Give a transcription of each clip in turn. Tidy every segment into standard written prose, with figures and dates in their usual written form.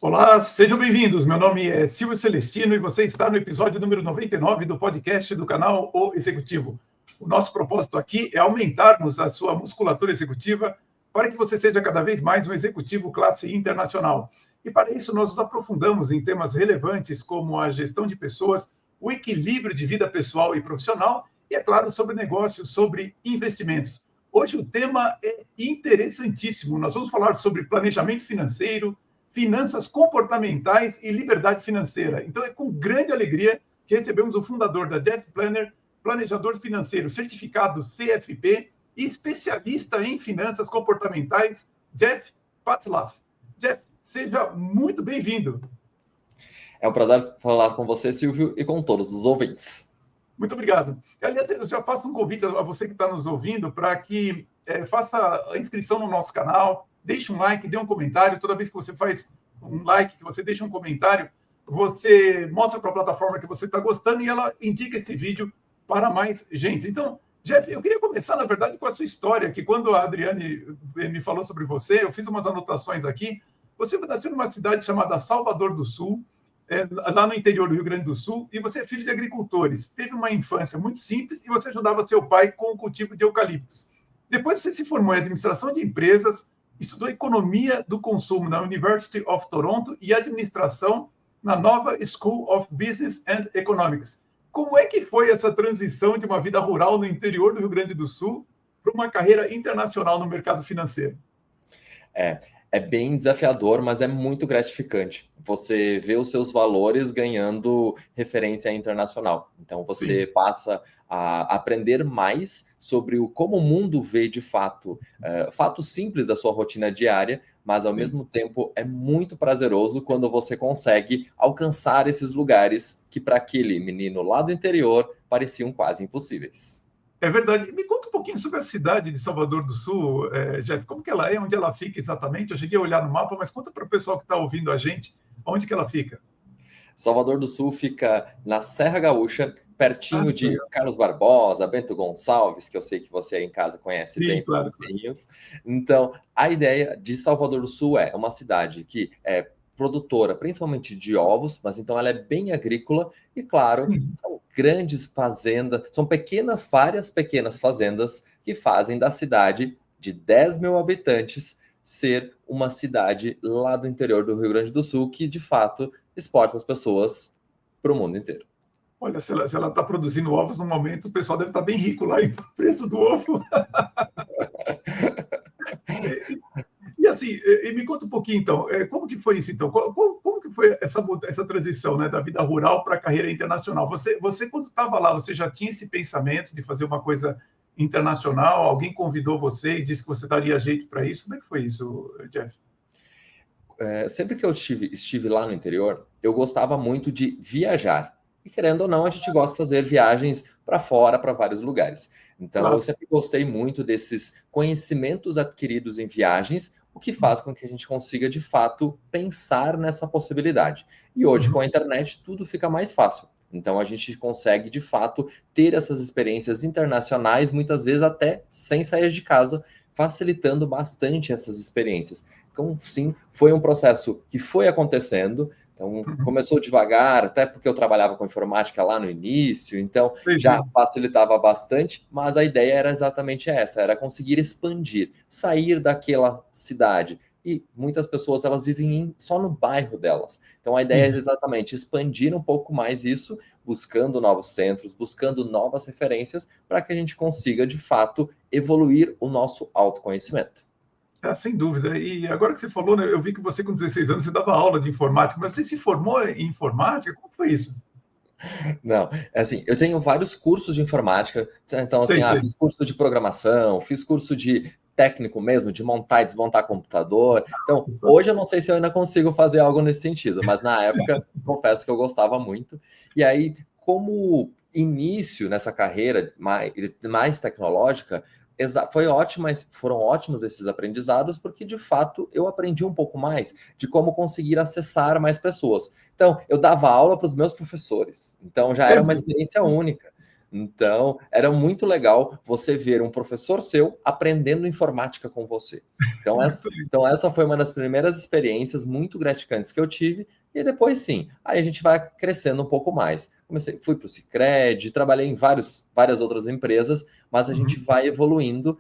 Olá, sejam bem-vindos. Meu nome é Silvio Celestino e você está no episódio número 99 do podcast do canal O Executivo. O nosso propósito aqui é aumentarmos a sua musculatura executiva para que você seja cada vez mais um executivo classe internacional. E para isso nós nos aprofundamos em temas relevantes como a gestão de pessoas, o equilíbrio de vida pessoal e profissional e, é claro, sobre negócios, sobre investimentos. Hoje o tema é interessantíssimo. Nós vamos falar sobre planejamento financeiro, finanças comportamentais e liberdade financeira. Então, é com grande alegria que recebemos o fundador da Jeff Planner, planejador financeiro certificado CFP e especialista em finanças comportamentais, Jeff Patzlaff. Jeff, seja muito bem-vindo. É um prazer falar com você, Silvio, e com todos os ouvintes. Muito obrigado. Aliás, eu já faço um convite a você que está nos ouvindo para que faça a inscrição no nosso canal, deixe um like, dê um comentário. Toda vez que você faz um like, que você deixa um comentário, você mostra para a plataforma que você está gostando e ela indica esse vídeo para mais gente. Então, Jeff, eu queria começar, na verdade, com a sua história, que quando a Adriane me falou sobre você, eu fiz umas anotações aqui. Você nasceu numa cidade chamada Salvador do Sul, lá no interior do Rio Grande do Sul, e você é filho de agricultores. Teve uma infância muito simples e você ajudava seu pai com o cultivo de eucaliptos. Depois você se formou em administração de empresas, estudou economia do consumo na University of Toronto e administração na Nova School of Business and Economics. Como é que foi essa transição de uma vida rural no interior do Rio Grande do Sul para uma carreira internacional no mercado financeiro? É bem desafiador, mas é muito gratificante. Você vê os seus valores ganhando referência internacional. Então, você passa a aprender mais sobre como o mundo vê de fato, fatos simples da sua rotina diária, mas ao mesmo tempo é muito prazeroso quando você consegue alcançar esses lugares que para aquele menino lá do interior pareciam quase impossíveis. É verdade. Me conta um pouquinho sobre a cidade de Salvador do Sul, Jeff. Como que ela é? Onde ela fica exatamente? Eu cheguei a olhar no mapa, mas conta para o pessoal que está ouvindo a gente, onde que ela fica? Salvador do Sul fica na Serra Gaúcha, pertinho de Carlos Barbosa, Bento Gonçalves, que eu sei que você aí em casa conhece bem. Claro. Então, a ideia de Salvador do Sul é uma cidade que é produtora, principalmente de ovos, mas então ela é bem agrícola e, claro, são grandes fazendas, são várias pequenas fazendas que fazem da cidade de 10 mil habitantes ser uma cidade lá do interior do Rio Grande do Sul que, de fato, exporta as pessoas para o mundo inteiro. Olha, se ela está produzindo ovos no momento, o pessoal deve estar bem rico lá em preço do ovo. E assim, me conta um pouquinho, então, como que foi isso, então? Como que foi essa transição, né, da vida rural para a carreira internacional? Você quando estava lá, você já tinha esse pensamento de fazer uma coisa internacional? Alguém convidou você e disse que você daria jeito para isso? Como é que foi isso, Jeff? Sempre que eu estive lá no interior, eu gostava muito de viajar. E querendo ou não, a gente gosta de fazer viagens para fora, para vários lugares. Então, eu sempre gostei muito desses conhecimentos adquiridos em viagens, o que faz com que a gente consiga, de fato, pensar nessa possibilidade. E hoje, com a internet, tudo fica mais fácil. Então, a gente consegue, de fato, ter essas experiências internacionais, muitas vezes até sem sair de casa, facilitando bastante essas experiências. Então, sim, foi um processo que foi acontecendo. Então, começou devagar, até porque eu trabalhava com informática lá no início, então já facilitava bastante, mas a ideia era exatamente essa, era conseguir expandir, sair daquela cidade. E muitas pessoas, elas vivem só no bairro delas. Então, a ideia é exatamente expandir um pouco mais isso, buscando novos centros, buscando novas referências, para que a gente consiga, de fato, evoluir o nosso autoconhecimento. Sem dúvida. E agora que você falou, né, eu vi que você com 16 anos você dava aula de informática, mas você se formou em informática? Como foi isso? Não, assim, eu tenho vários cursos de informática, então assim, fiz curso de programação, fiz curso de técnico mesmo, de montar e desmontar computador. Então, hoje eu não sei se eu ainda consigo fazer algo nesse sentido, mas na época, confesso que eu gostava muito. E aí, como início nessa carreira mais tecnológica, foram ótimos esses aprendizados, porque de fato eu aprendi um pouco mais de como conseguir acessar mais pessoas. Então, eu dava aula para os meus professores, então já era uma experiência única. Então, era muito legal você ver um professor seu aprendendo informática com você. Então essa foi uma das primeiras experiências muito gratificantes que eu tive, e depois sim, aí a gente vai crescendo um pouco mais. Fui para o Sicredi, trabalhei em várias outras empresas, mas a gente vai evoluindo,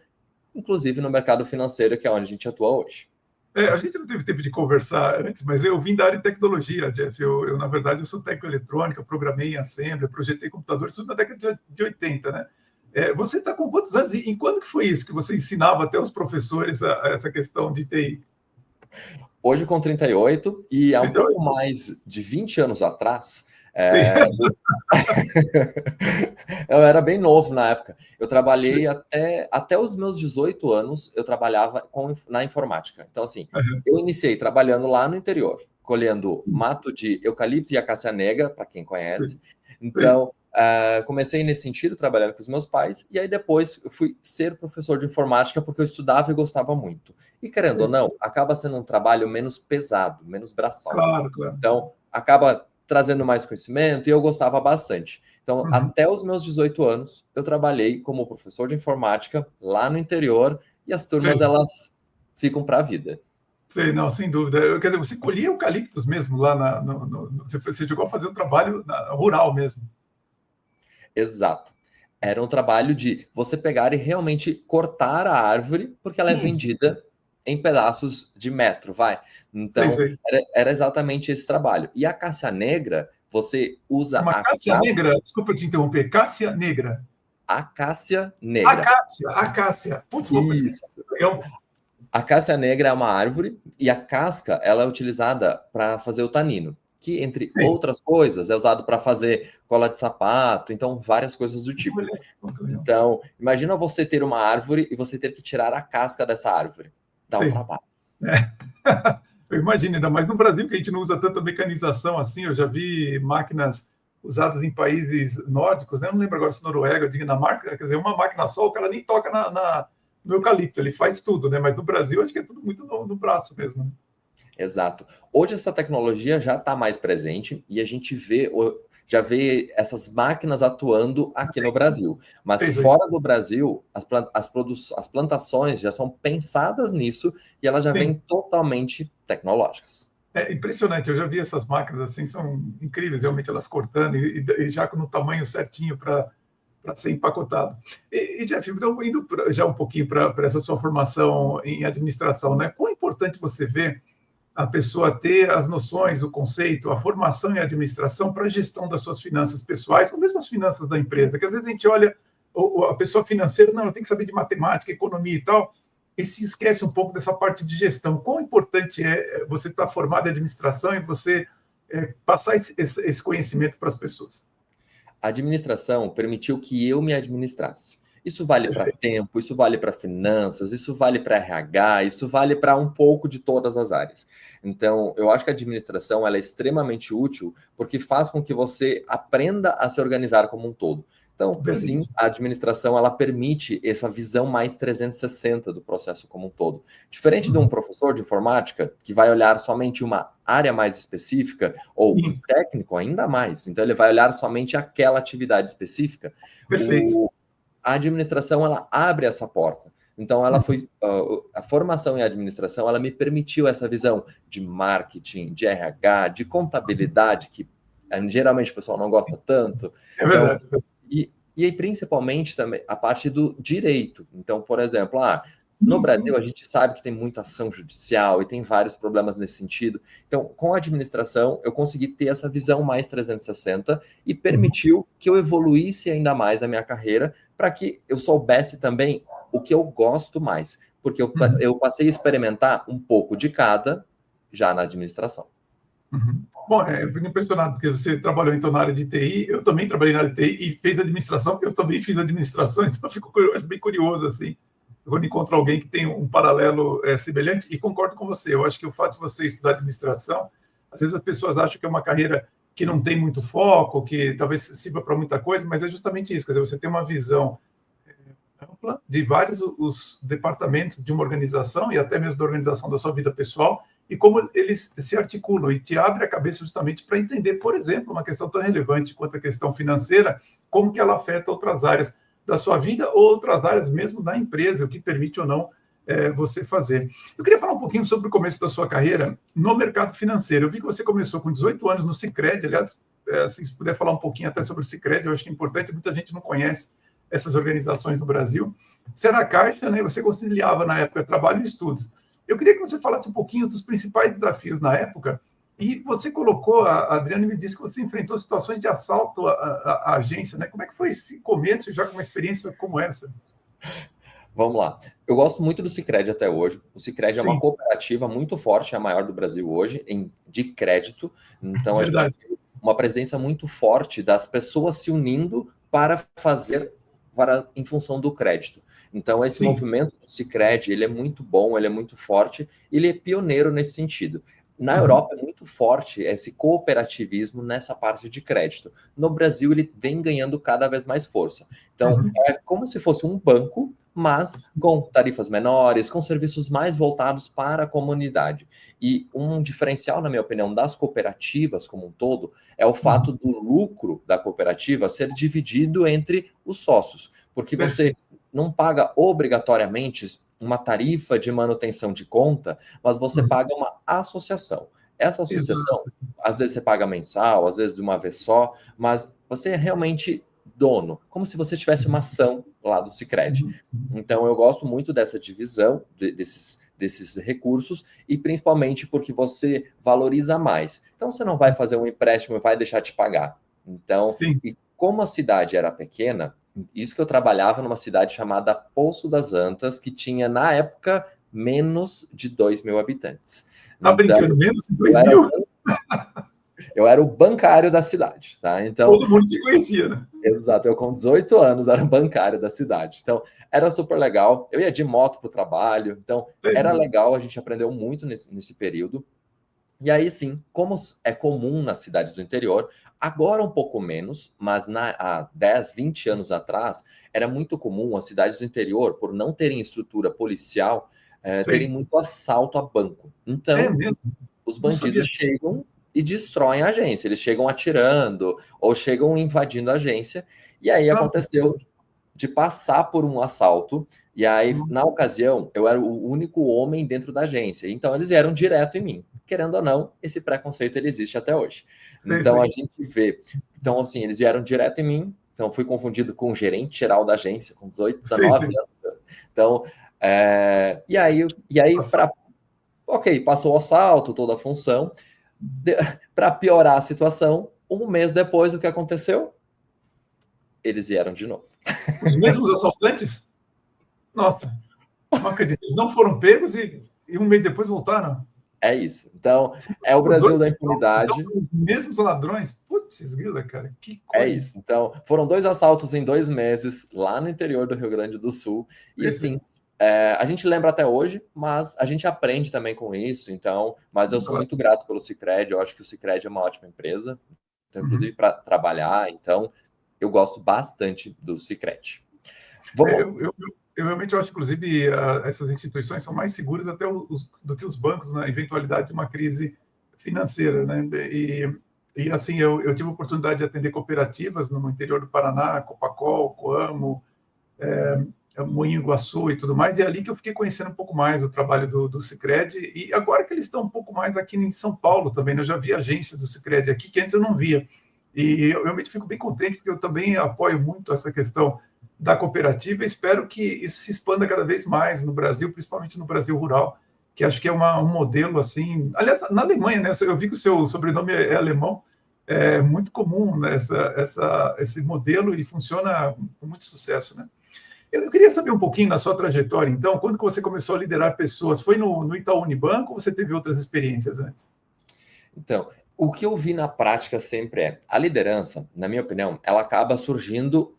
inclusive no mercado financeiro, que é onde a gente atua hoje. A gente não teve tempo de conversar antes, mas eu vim da área de tecnologia, Jeff. Na verdade, eu sou técnico eletrônico, eu programei em Assembly, projetei computadores, tudo na década de 80, né? Você está com quantos anos? E quando que foi isso que você ensinava até os professores a essa questão de TI? Hoje com 38, e há um pouco mais de 20 anos atrás, eu era bem novo na época. Eu trabalhei até os meus 18 anos, eu trabalhava na informática. Então, assim, eu iniciei trabalhando lá no interior, colhendo mato de eucalipto e acácia negra, para quem conhece. Então, comecei nesse sentido, trabalhando com os meus pais, e aí depois eu fui ser professor de informática porque eu estudava e gostava muito. E querendo ou não, acaba sendo um trabalho menos pesado, menos braçal. Claro. Então, acaba trazendo mais conhecimento, e eu gostava bastante. Então, até os meus 18 anos, eu trabalhei como professor de informática lá no interior, e as turmas, elas ficam para a vida. Sei, não, sem dúvida. Quer dizer, você colhia eucaliptos mesmo lá você chegou a fazer um trabalho rural mesmo. Exato. Era um trabalho de você pegar e realmente cortar a árvore, porque ela é vendida em pedaços de metro, vai. Então, era exatamente esse trabalho. E a acácia negra, você usa Uma acácia negra? Desculpa te interromper. Acácia negra. Acácia negra. Acácia. Putz, vou pesquisar. A acácia negra é uma árvore, e a casca, ela é utilizada para fazer o tanino, que, entre outras coisas, é usado para fazer cola de sapato, então várias coisas do tipo. Então, imagina você ter uma árvore e você ter que tirar a casca dessa árvore. Dá um trabalho. Eu imagino, ainda mais no Brasil, que a gente não usa tanta mecanização assim. Eu já vi máquinas usadas em países nórdicos, né? Eu não lembro agora se Noruega ou Dinamarca, quer dizer, uma máquina só, o cara nem toca no eucalipto, ele faz tudo, né? Mas no Brasil, acho que é tudo muito no braço mesmo. Né? Exato. Hoje essa tecnologia já está mais presente, e a gente já vê essas máquinas atuando aqui no Brasil. Mas fora do Brasil, as plantações já são pensadas nisso, e elas já vêm totalmente tecnológicas. É impressionante, eu já vi essas máquinas assim, são incríveis, realmente elas cortando e já no tamanho certinho para ser empacotado. E Jeff, então, indo já um pouquinho para essa sua formação em administração, né? Quão importante você vê a pessoa ter as noções, o conceito, a formação em administração para a gestão das suas finanças pessoais, ou mesmo as finanças da empresa, que às vezes a gente olha a pessoa financeira, não, ela tem que saber de matemática, economia e tal, e se esquece um pouco dessa parte de gestão. Quão importante é você estar formado em administração e você passar esse conhecimento para as pessoas? A administração permitiu que eu me administrasse. Isso vale para tempo, isso vale para finanças, isso vale para RH, isso vale para um pouco de todas as áreas. Então, eu acho que a administração ela é extremamente útil porque faz com que você aprenda a se organizar como um todo. Então, sim, a administração ela permite essa visão mais 360 do processo como um todo. Diferente de um professor de informática, que vai olhar somente uma área mais específica, ou um técnico ainda mais, então ele vai olhar somente aquela atividade específica. Perfeito. A administração ela abre essa porta. Então, ela foi a formação em administração, ela me permitiu essa visão de marketing, de RH, de contabilidade, que geralmente o pessoal não gosta tanto. É verdade. Então, e aí, principalmente, também a parte do direito. Então, por exemplo, no Brasil, a gente sabe que tem muita ação judicial e tem vários problemas nesse sentido. Então, com a administração, eu consegui ter essa visão mais 360 e permitiu que eu evoluísse ainda mais a minha carreira para que eu soubesse também o que eu gosto mais. Porque eu passei a experimentar um pouco de cada já na administração. Bom, eu fico impressionado, porque você trabalhou então na área de TI, eu também trabalhei na área de TI e fez administração, porque eu também fiz administração, então eu fico bem curioso, assim, quando encontro alguém que tem um paralelo semelhante, e concordo com você, eu acho que o fato de você estudar administração, às vezes as pessoas acham que é uma carreira que não tem muito foco, que talvez sirva para muita coisa, mas é justamente isso, quer dizer, você tem uma visão ampla de vários os departamentos de uma organização e até mesmo da organização da sua vida pessoal, e como eles se articulam, e te abre a cabeça justamente para entender, por exemplo, uma questão tão relevante quanto a questão financeira, como que ela afeta outras áreas da sua vida ou outras áreas mesmo da empresa, o que permite ou não você fazer. Eu queria falar um pouquinho sobre o começo da sua carreira no mercado financeiro. Eu vi que você começou com 18 anos no Sicredi, aliás, assim, se puder falar um pouquinho até sobre o Sicredi, eu acho que é importante, muita gente não conhece essas organizações no Brasil. Você era caixa, né? Você conciliava na época trabalho e estudos. Eu queria que você falasse um pouquinho dos principais desafios na época, e você colocou, a Adriana me disse que você enfrentou situações de assalto à agência, né? Como é que foi esse começo, já com uma experiência como essa? Vamos lá. Eu gosto muito do Sicredi até hoje. O Sicredi é uma Sim, cooperativa muito forte, é a maior do Brasil hoje, de crédito. Então, a gente verdade. tem uma presença muito forte das pessoas se unindo para fazer em função do crédito. Então, esse Sim. movimento do Sicredi, ele é muito bom, ele é muito forte, ele é pioneiro nesse sentido. Na Uhum. Europa é muito forte esse cooperativismo nessa parte de crédito. No Brasil, ele vem ganhando cada vez mais força. Então, Uhum. é como se fosse um banco, mas com tarifas menores, com serviços mais voltados para a comunidade. E um diferencial, na minha opinião, das cooperativas como um todo, é o fato Uhum. do lucro da cooperativa ser dividido entre os sócios, porque você não paga obrigatoriamente uma tarifa de manutenção de conta, mas você Uhum. paga uma associação. Essa associação, Exato. às vezes você paga mensal, às vezes de uma vez só, mas você é realmente dono, como se você tivesse uma ação lá do Sicredi. Uhum. Então, eu gosto muito dessa divisão desses recursos e principalmente porque você valoriza mais. Então, você não vai fazer um empréstimo e vai deixar de pagar. Então, Sim. e como a cidade era pequena, isso que eu trabalhava numa cidade chamada Poço das Antas, que tinha, na época, menos de 2.000 habitantes. Tá Então, brincando, menos de eu 2 era, mil? eu era o bancário da cidade, tá? Então, Todo mundo te conhecia, né? exato, eu com 18 anos era bancário da cidade. Então, era super legal. Eu ia de moto para o trabalho, então É era mesmo. legal, a gente aprendeu muito nesse período. E aí sim, como é comum nas cidades do interior, agora um pouco menos, mas há 10, 20 anos atrás, era muito comum as cidades do interior, por não terem estrutura policial, terem Sei. muito assalto a banco. É Então, mesmo. os Não sabia bandidos disso. chegam e destroem a agência. Eles chegam atirando ou chegam invadindo a agência. E aí Claro. aconteceu de passar por um assalto. E aí, na ocasião, eu era o único homem dentro da agência. Então, eles vieram direto em mim. Querendo ou não, esse preconceito ele existe até hoje. Sei, Então, a sei. gente vê. Então, assim, eles vieram direto em mim. Então, fui confundido com o gerente geral da agência, com 18, Sei, 19 sei. anos. Então, e aí para. Ok, passou o assalto, toda a função. Para piorar a situação, um mês depois, o que aconteceu? Eles vieram de novo. Os mesmos assaltantes? Nossa, não acredito. Eles não foram pegos e um mês depois voltaram. É isso. Então, Assim, é o por Brasil dois da assaltos, então, impunidade. os mesmos ladrões. Putz, grila, cara, que É coisa. isso. Então, foram 2 assaltos em 2 meses, lá no interior do Rio Grande do Sul. E Sei, sei. assim, a gente lembra até hoje, mas a gente aprende também com isso. Então, mas eu sou Claro. muito grato pelo Sicredi. Eu acho que o Sicredi é uma ótima empresa, então, Uhum. inclusive para trabalhar. Então, eu gosto bastante do Sicredi. É, Vamos. eu realmente acho, inclusive, essas instituições são mais seguras até do que os bancos na eventualidade de uma crise financeira, né? E assim, eu tive a oportunidade de atender cooperativas no interior do Paraná, Copacol, Coamo, Moinho Iguaçu e tudo mais, e é ali que eu fiquei conhecendo um pouco mais o trabalho do Sicredi, e agora que eles estão um pouco mais aqui em São Paulo também, né? Eu já vi agência do Sicredi aqui, que antes eu não via, e eu realmente fico bem contente, porque eu também apoio muito essa questão da cooperativa, e espero que isso se expanda cada vez mais no Brasil, principalmente no Brasil rural, que acho que é um modelo assim, aliás, na Alemanha, né? Eu vi que o seu sobrenome é alemão, é muito comum, né, esse modelo, e funciona com muito sucesso, né? Eu queria saber um pouquinho na sua trajetória, então, quando que você começou a liderar pessoas? Foi no Itaú Unibanco ou você teve outras experiências antes? Então, o que eu vi na prática sempre é a liderança, na minha opinião, ela acaba surgindo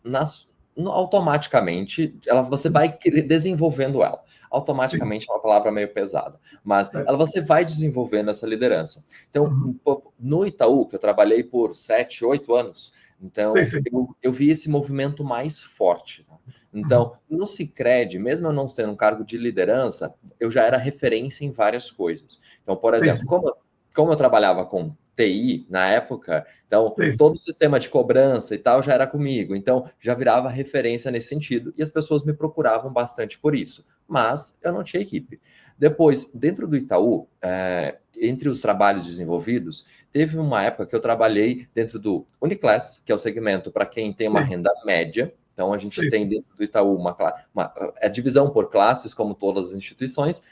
automaticamente, você Sim, vai desenvolvendo ela. sim, Automaticamente é uma palavra meio pesada, mas é. você vai desenvolvendo essa liderança. Então, Uhum. no Itaú, que eu trabalhei por 7, 8 anos, Sei, então sei. eu vi esse movimento mais forte. Tá? Então, no Sicredi, mesmo eu não tendo um cargo de liderança, eu já era referência em várias coisas. Então, por exemplo, como eu trabalhava com TI na época, então todo o sistema de cobrança e tal já era comigo, então já virava referência nesse sentido e as pessoas me procuravam bastante por isso, mas eu não tinha equipe. Depois, dentro do Itaú, entre os trabalhos desenvolvidos, teve uma época que eu trabalhei dentro do Uniclass, que é o segmento para quem tem uma renda média. Então, a gente tem dentro do Itaú a divisão por classes, como todas as instituições,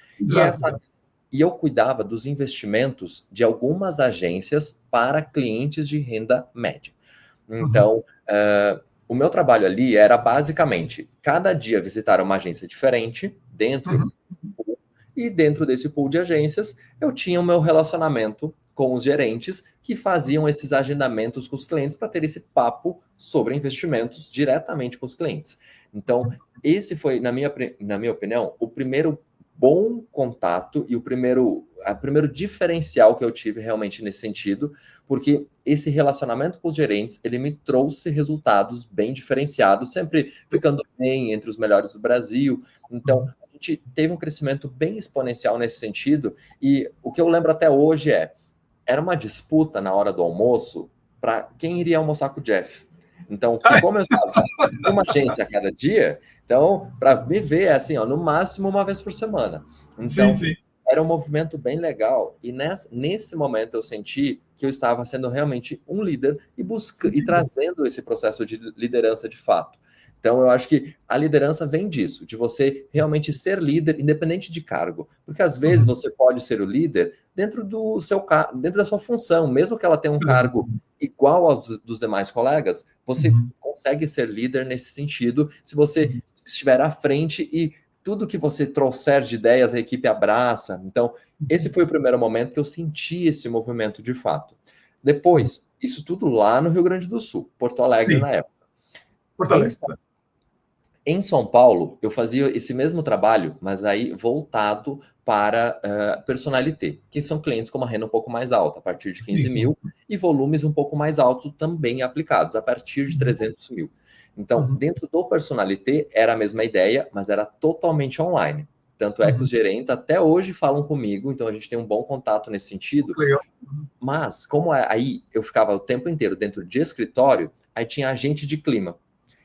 e eu cuidava dos investimentos de algumas agências para clientes de renda média. Então, o meu trabalho ali era basicamente, cada dia visitar uma agência diferente, dentro e dentro desse pool de agências, eu tinha o meu relacionamento com os gerentes que faziam esses agendamentos com os clientes para ter esse papo sobre investimentos diretamente com os clientes. Então, esse foi, na minha opinião, o primeiro bom contato e o primeiro diferencial que eu tive realmente nesse sentido, porque esse relacionamento com os gerentes, ele me trouxe resultados bem diferenciados, sempre ficando bem entre os melhores do Brasil. Então, a gente teve um crescimento bem exponencial nesse sentido, e o que eu lembro até hoje era uma disputa na hora do almoço para quem iria almoçar com o Jeff. Então, como eu estava numa agência a cada dia, então, para me ver, assim, no máximo uma vez por semana. Então, era um movimento bem legal. E nesse momento eu senti que eu estava sendo realmente um líder e trazendo esse processo de liderança de fato. Então, eu acho que a liderança vem disso, de você realmente ser líder, independente de cargo. Porque, às vezes, você pode ser o líder dentro dentro da sua função, mesmo que ela tenha um cargo igual aos dos demais colegas, você consegue ser líder nesse sentido, se você estiver à frente e tudo que você trouxer de ideias, a equipe abraça. Então, esse foi o primeiro momento que eu senti esse movimento de fato. Depois, isso tudo lá no Rio Grande do Sul, Porto Alegre na época. Em São Paulo, eu fazia esse mesmo trabalho, mas aí voltado para personalité, que são clientes com uma renda um pouco mais alta, a partir de 15 mil, e volumes um pouco mais altos também aplicados, a partir de 300 mil. Então, dentro do personalité, era a mesma ideia, mas era totalmente online. Tanto é que os gerentes até hoje falam comigo, então a gente tem um bom contato nesse sentido. Mas, como aí eu ficava o tempo inteiro dentro de escritório, aí tinha agente de clima.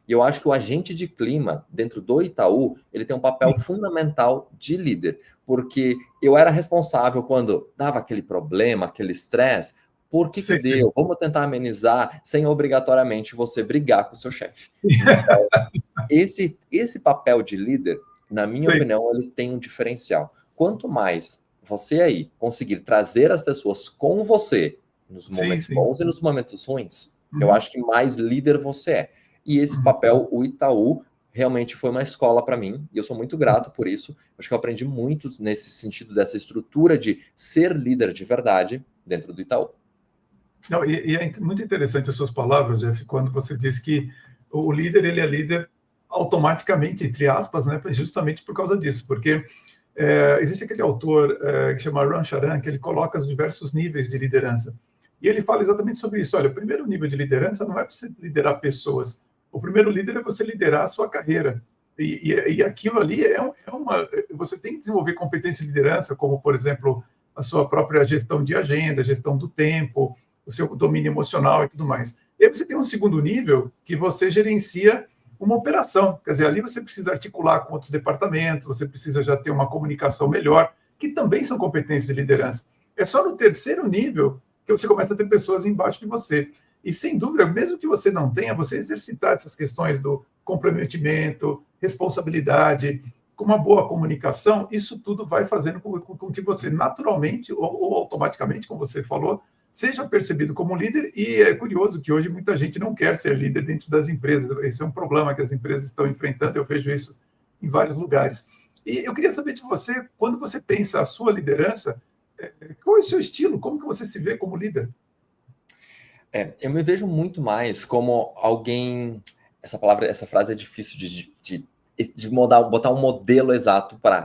E eu acho que o agente de clima, dentro do Itaú, ele tem um papel fundamental de líder, porque eu era responsável quando dava aquele problema, aquele estresse, por que deu? Vamos tentar amenizar, sem obrigatoriamente você brigar com o seu chefe. Então, esse papel de líder, na minha opinião, ele tem um diferencial. Quanto mais você aí conseguir trazer as pessoas com você, nos momentos bons e nos momentos ruins, eu acho que mais líder você é. E esse papel, o Itaú, realmente foi uma escola para mim, e eu sou muito grato por isso. Acho que eu aprendi muito nesse sentido, dessa estrutura de ser líder de verdade dentro do Itaú. Não, e é muito interessante as suas palavras, Jeff, quando você diz que o líder, ele é líder automaticamente, entre aspas, né, justamente por causa disso, porque existe aquele autor que chama Ram Charan, que ele coloca os diversos níveis de liderança. E ele fala exatamente sobre isso. Olha, o primeiro nível de liderança não é você liderar pessoas. O primeiro líder é você liderar a sua carreira. E aquilo ali você tem que desenvolver competência de liderança, como, por exemplo, a sua própria gestão de agenda, gestão do tempo, o seu domínio emocional e tudo mais. E aí você tem um segundo nível que você gerencia uma operação. Quer dizer, ali você precisa articular com outros departamentos, você precisa já ter uma comunicação melhor, que também são competências de liderança. É só no terceiro nível que você começa a ter pessoas embaixo de você. E, sem dúvida, mesmo que você não tenha, você exercitar essas questões do comprometimento, responsabilidade, com uma boa comunicação, isso tudo vai fazendo com que você, naturalmente ou automaticamente, como você falou, seja percebido como líder. E é curioso que hoje muita gente não quer ser líder dentro das empresas. Esse é um problema que as empresas estão enfrentando, eu vejo isso em vários lugares. E eu queria saber de você, quando você pensa a sua liderança, qual é o seu estilo? Como que você se vê como líder? Eu me vejo muito mais como alguém... Essa frase é difícil de botar um modelo exato para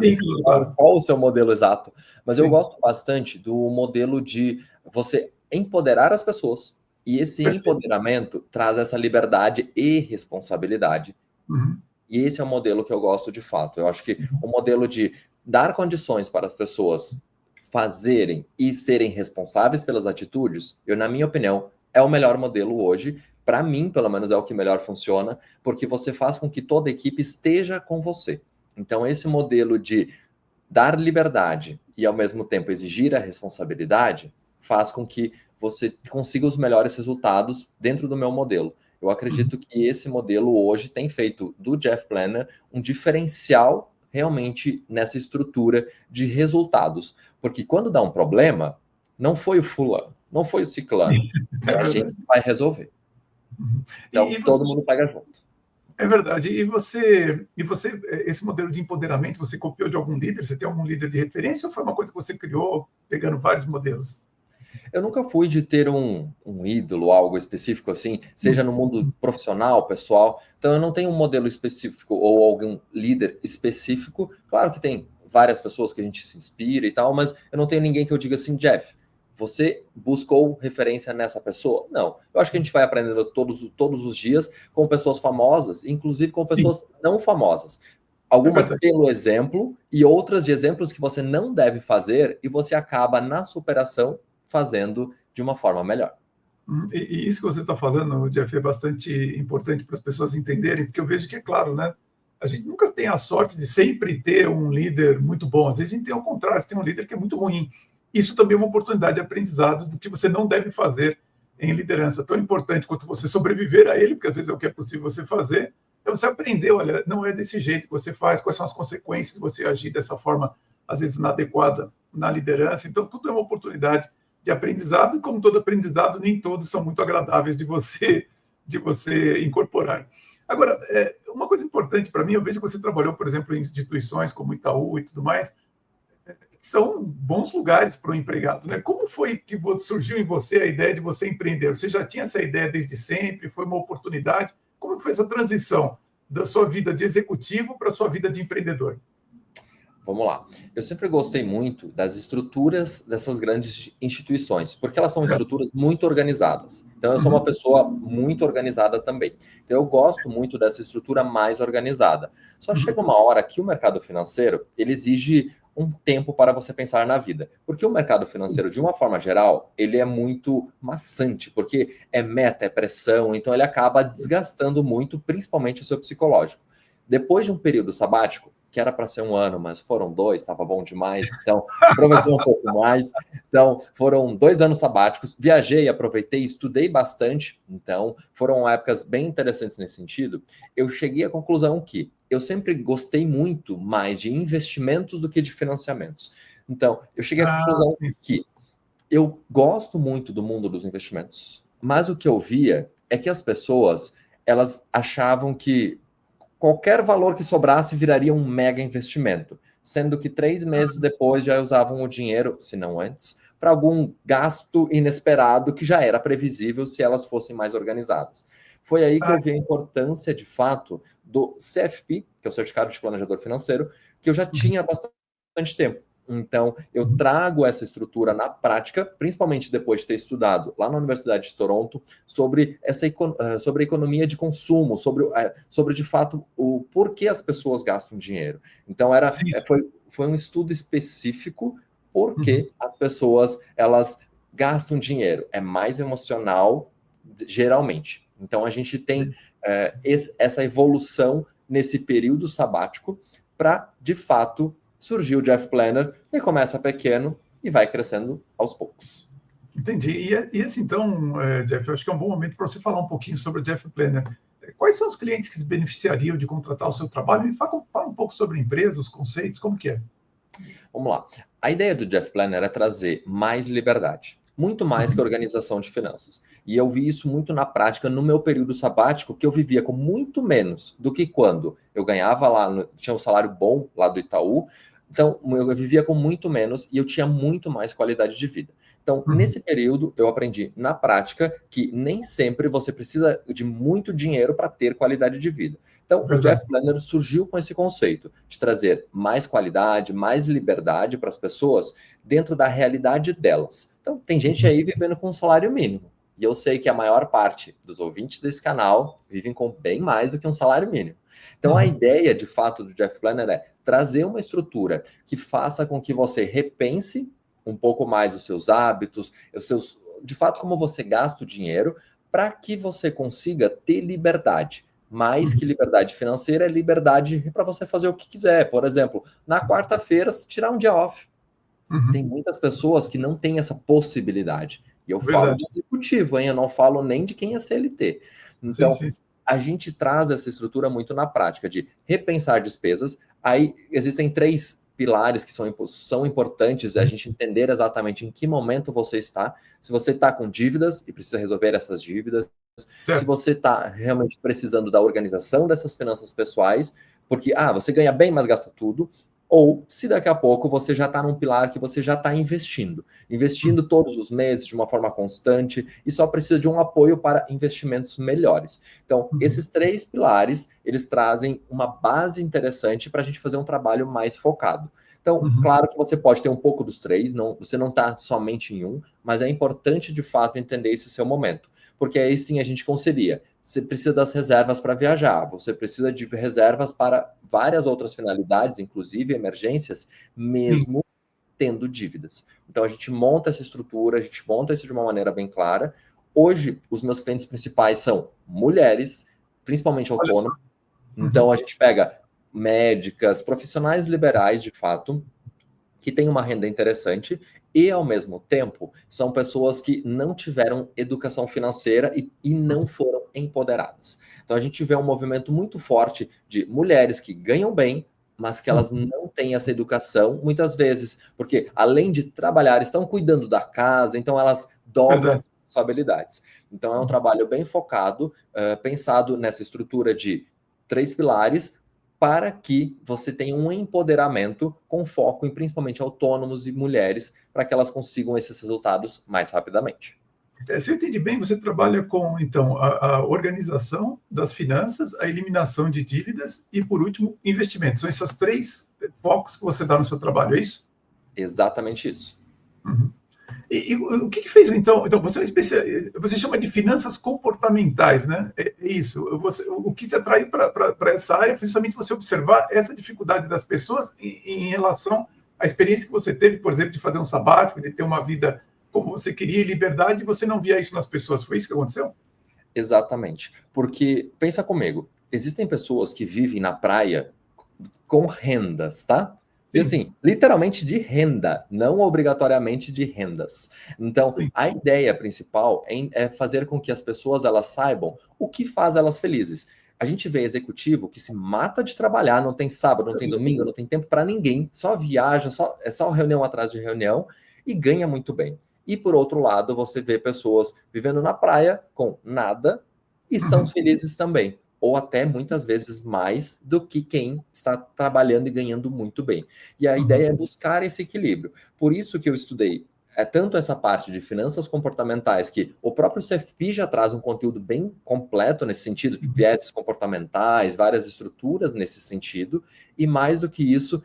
qual o seu modelo exato, mas eu gosto bastante do modelo de você empoderar as pessoas, e esse empoderamento traz essa liberdade e responsabilidade. E esse é o modelo que eu gosto de fato. Eu acho que o modelo de dar condições para as pessoas fazerem e serem responsáveis pelas atitudes, na minha opinião, é o melhor modelo hoje. Para mim, pelo menos, é o que melhor funciona, porque você faz com que toda a equipe esteja com você. Então, esse modelo de dar liberdade e, ao mesmo tempo, exigir a responsabilidade faz com que você consiga os melhores resultados dentro do meu modelo. Eu acredito que esse modelo hoje tem feito do Jeff Planner um diferencial realmente nessa estrutura de resultados. Porque quando dá um problema, não foi o fulano, não foi o ciclano, É é a gente verdade. que vai resolver. Então, Você, todo mundo pega junto. é verdade. E você, esse modelo de empoderamento, você copiou de algum líder? Você tem algum líder de referência ou foi uma coisa que você criou pegando vários modelos? Eu nunca fui de ter um ídolo, algo específico assim, seja no mundo profissional, pessoal. Então, eu não tenho um modelo específico ou algum líder específico. Claro que tem várias pessoas que a gente se inspira e tal, mas eu não tenho ninguém que eu diga assim, Jeff, você buscou referência nessa pessoa? Não. Eu acho que a gente vai aprendendo todos os dias com pessoas famosas, inclusive com Sim, pessoas não famosas. é Algumas verdade. pelo exemplo e outras de exemplos que você não deve fazer e você acaba na superação fazendo de uma forma melhor. E isso que você está falando, Jeff, é bastante importante para as pessoas entenderem, porque eu vejo que, é claro, né? A gente nunca tem a sorte de sempre ter um líder muito bom. Às vezes a gente tem o contrário, você tem um líder que é muito ruim. Isso também é uma oportunidade de aprendizado do que você não deve fazer em liderança. Tão importante quanto você sobreviver a ele, porque às vezes é o que é possível você fazer, é você aprender, olha, não é desse jeito que você faz, quais são as consequências de você agir dessa forma, às vezes inadequada na liderança. Então, tudo é uma oportunidade de aprendizado, e como todo aprendizado, nem todos são muito agradáveis de você incorporar. Agora, uma coisa importante para mim, eu vejo que você trabalhou, por exemplo, em instituições como Itaú e tudo mais, que são bons lugares para o empregado, né? Como foi que surgiu em você a ideia de você empreender? Você já tinha essa ideia desde sempre? Foi uma oportunidade? Como foi essa transição da sua vida de executivo para a sua vida de empreendedor? Vamos lá. Eu sempre gostei muito das estruturas dessas grandes instituições, porque elas são Certo. estruturas muito organizadas. Então, eu sou uma Uhum. pessoa muito organizada também. Então, eu gosto muito dessa estrutura mais organizada. Só chega Uhum. uma hora que o mercado financeiro, ele exige um tempo para você pensar na vida. Porque o mercado financeiro, de uma forma geral, ele é muito maçante, porque é meta, é pressão, então ele acaba desgastando muito, principalmente o seu psicológico. Depois de um período sabático, que era para ser um ano, mas foram 2, estava bom demais, então aproveitei um pouco mais. Então, foram 2 anos sabáticos, viajei, aproveitei, estudei bastante, então foram épocas bem interessantes nesse sentido. Eu cheguei à conclusão que eu sempre gostei muito mais de investimentos do que de financiamentos. Então, eu cheguei à Ah, conclusão que eu gosto muito do mundo dos investimentos, mas o que eu via é que as pessoas, elas achavam que qualquer valor que sobrasse viraria um mega investimento, sendo que 3 meses depois já usavam o dinheiro, se não antes, para algum gasto inesperado que já era previsível se elas fossem mais organizadas. Foi aí que ah, eu vi a importância, de fato, do CFP, que é o Certificado de Planejador Financeiro, que eu já uhum, tinha há bastante tempo. Então, eu uhum. trago essa estrutura na prática, principalmente depois de ter estudado lá na Universidade de Toronto sobre sobre a economia de consumo, sobre de fato o porquê as pessoas gastam dinheiro. Então Sim, sim. foi um estudo específico Uhum. porque as pessoas elas gastam dinheiro. É mais emocional geralmente. Então a gente tem essa evolução nesse período sabático para de fato surgir o Jeff Planner, que começa pequeno e vai crescendo aos poucos. Entendi. E esse, então, Jeff, eu acho que é um bom momento para você falar um pouquinho sobre o Jeff Planner. Quais são os clientes que se beneficiariam de contratar o seu trabalho? Me fala um pouco sobre a empresa, os conceitos, como que é? Vamos lá. A ideia do Jeff Planner é trazer mais liberdade, muito mais que Uhum. organização de finanças. E eu vi isso muito na prática no meu período sabático, que eu vivia com muito menos do que quando eu ganhava lá, tinha um salário bom lá do Itaú. Então, eu vivia com muito menos e eu tinha muito mais qualidade de vida. Então, Uhum. nesse período, eu aprendi na prática que nem sempre você precisa de muito dinheiro para ter qualidade de vida. Então, o Verdade. Jeff Planner surgiu com esse conceito de trazer mais qualidade, mais liberdade para as pessoas dentro da realidade delas. Então, tem gente Uhum. aí vivendo com um salário mínimo. E eu sei que a maior parte dos ouvintes desse canal vivem com bem mais do que um salário mínimo. Então, a ideia, de fato, do Jeff Planner é trazer uma estrutura que faça com que você repense um pouco mais os seus hábitos, de fato, como você gasta o dinheiro, para que você consiga ter liberdade. Mais que liberdade financeira, é liberdade para você fazer o que quiser. Por exemplo, na quarta-feira, tirar um dia off. Tem muitas pessoas que não têm essa possibilidade. E eu falo de executivo, hein? Eu não falo nem de quem é CLT. Então, sim. a gente traz essa estrutura muito na prática de repensar despesas. Aí existem 3 pilares que são importantes a gente entender exatamente em que momento você está. Se você está com dívidas e precisa resolver essas dívidas, se você está realmente precisando da organização dessas finanças pessoais, porque você ganha bem, mas gasta tudo, ou se daqui a pouco você já está num pilar que você já está investindo todos os meses de uma forma constante e só precisa de um apoio para investimentos melhores. Então, esses 3 pilares, eles trazem uma base interessante para a gente fazer um trabalho mais focado. Então, claro que você pode ter um pouco dos 3, você não está somente em um, mas é importante, de fato, entender esse seu momento. Porque aí sim a gente concilia. Você precisa das reservas para viajar, você precisa de reservas para várias outras finalidades, inclusive emergências, mesmo tendo dívidas. Então, a gente monta essa estrutura, a gente monta isso de uma maneira bem clara. Hoje, os meus clientes principais são mulheres, principalmente autônomas. Então, a gente pega médicas, profissionais liberais, de fato, que têm uma renda interessante e, ao mesmo tempo, são pessoas que não tiveram educação financeira e não foram empoderadas. Então, a gente vê um movimento muito forte de mulheres que ganham bem, mas que elas não têm essa educação, muitas vezes, porque, além de trabalhar, estão cuidando da casa, então elas dobram responsabilidades. Então, é um trabalho bem focado, pensado nessa estrutura de 3 pilares, para que você tenha um empoderamento com foco em principalmente autônomos e mulheres, para que elas consigam esses resultados mais rapidamente. Se eu entendi bem, você trabalha com, então, a organização das finanças, a eliminação de dívidas e, por último, investimentos. São esses 3 focos que você dá no seu trabalho, é isso? Exatamente isso. E o que fez, então você é você chama de finanças comportamentais, né? É isso. O que te atraiu para essa área foi justamente você observar essa dificuldade das pessoas em relação à experiência que você teve, por exemplo, de fazer um sabático, de ter uma vida como você queria, liberdade, e você não via isso nas pessoas. Foi isso que aconteceu? Exatamente. Porque, pensa comigo, existem pessoas que vivem na praia com rendas, tá? E assim, literalmente de renda, não obrigatoriamente de rendas. Então, a ideia principal é fazer com que as pessoas elas saibam o que faz elas felizes. A gente vê executivo que se mata de trabalhar, não tem sábado, não tem domingo, não tem tempo para ninguém, só viaja, é só reunião atrás de reunião e ganha muito bem. E por outro lado, você vê pessoas vivendo na praia com nada e são felizes também. Ou até muitas vezes mais do que quem está trabalhando e ganhando muito bem. E a ideia é buscar esse equilíbrio. Por isso que eu estudei tanto essa parte de finanças comportamentais, que o próprio CFP já traz um conteúdo bem completo nesse sentido, de vieses comportamentais, várias estruturas nesse sentido, e mais do que isso,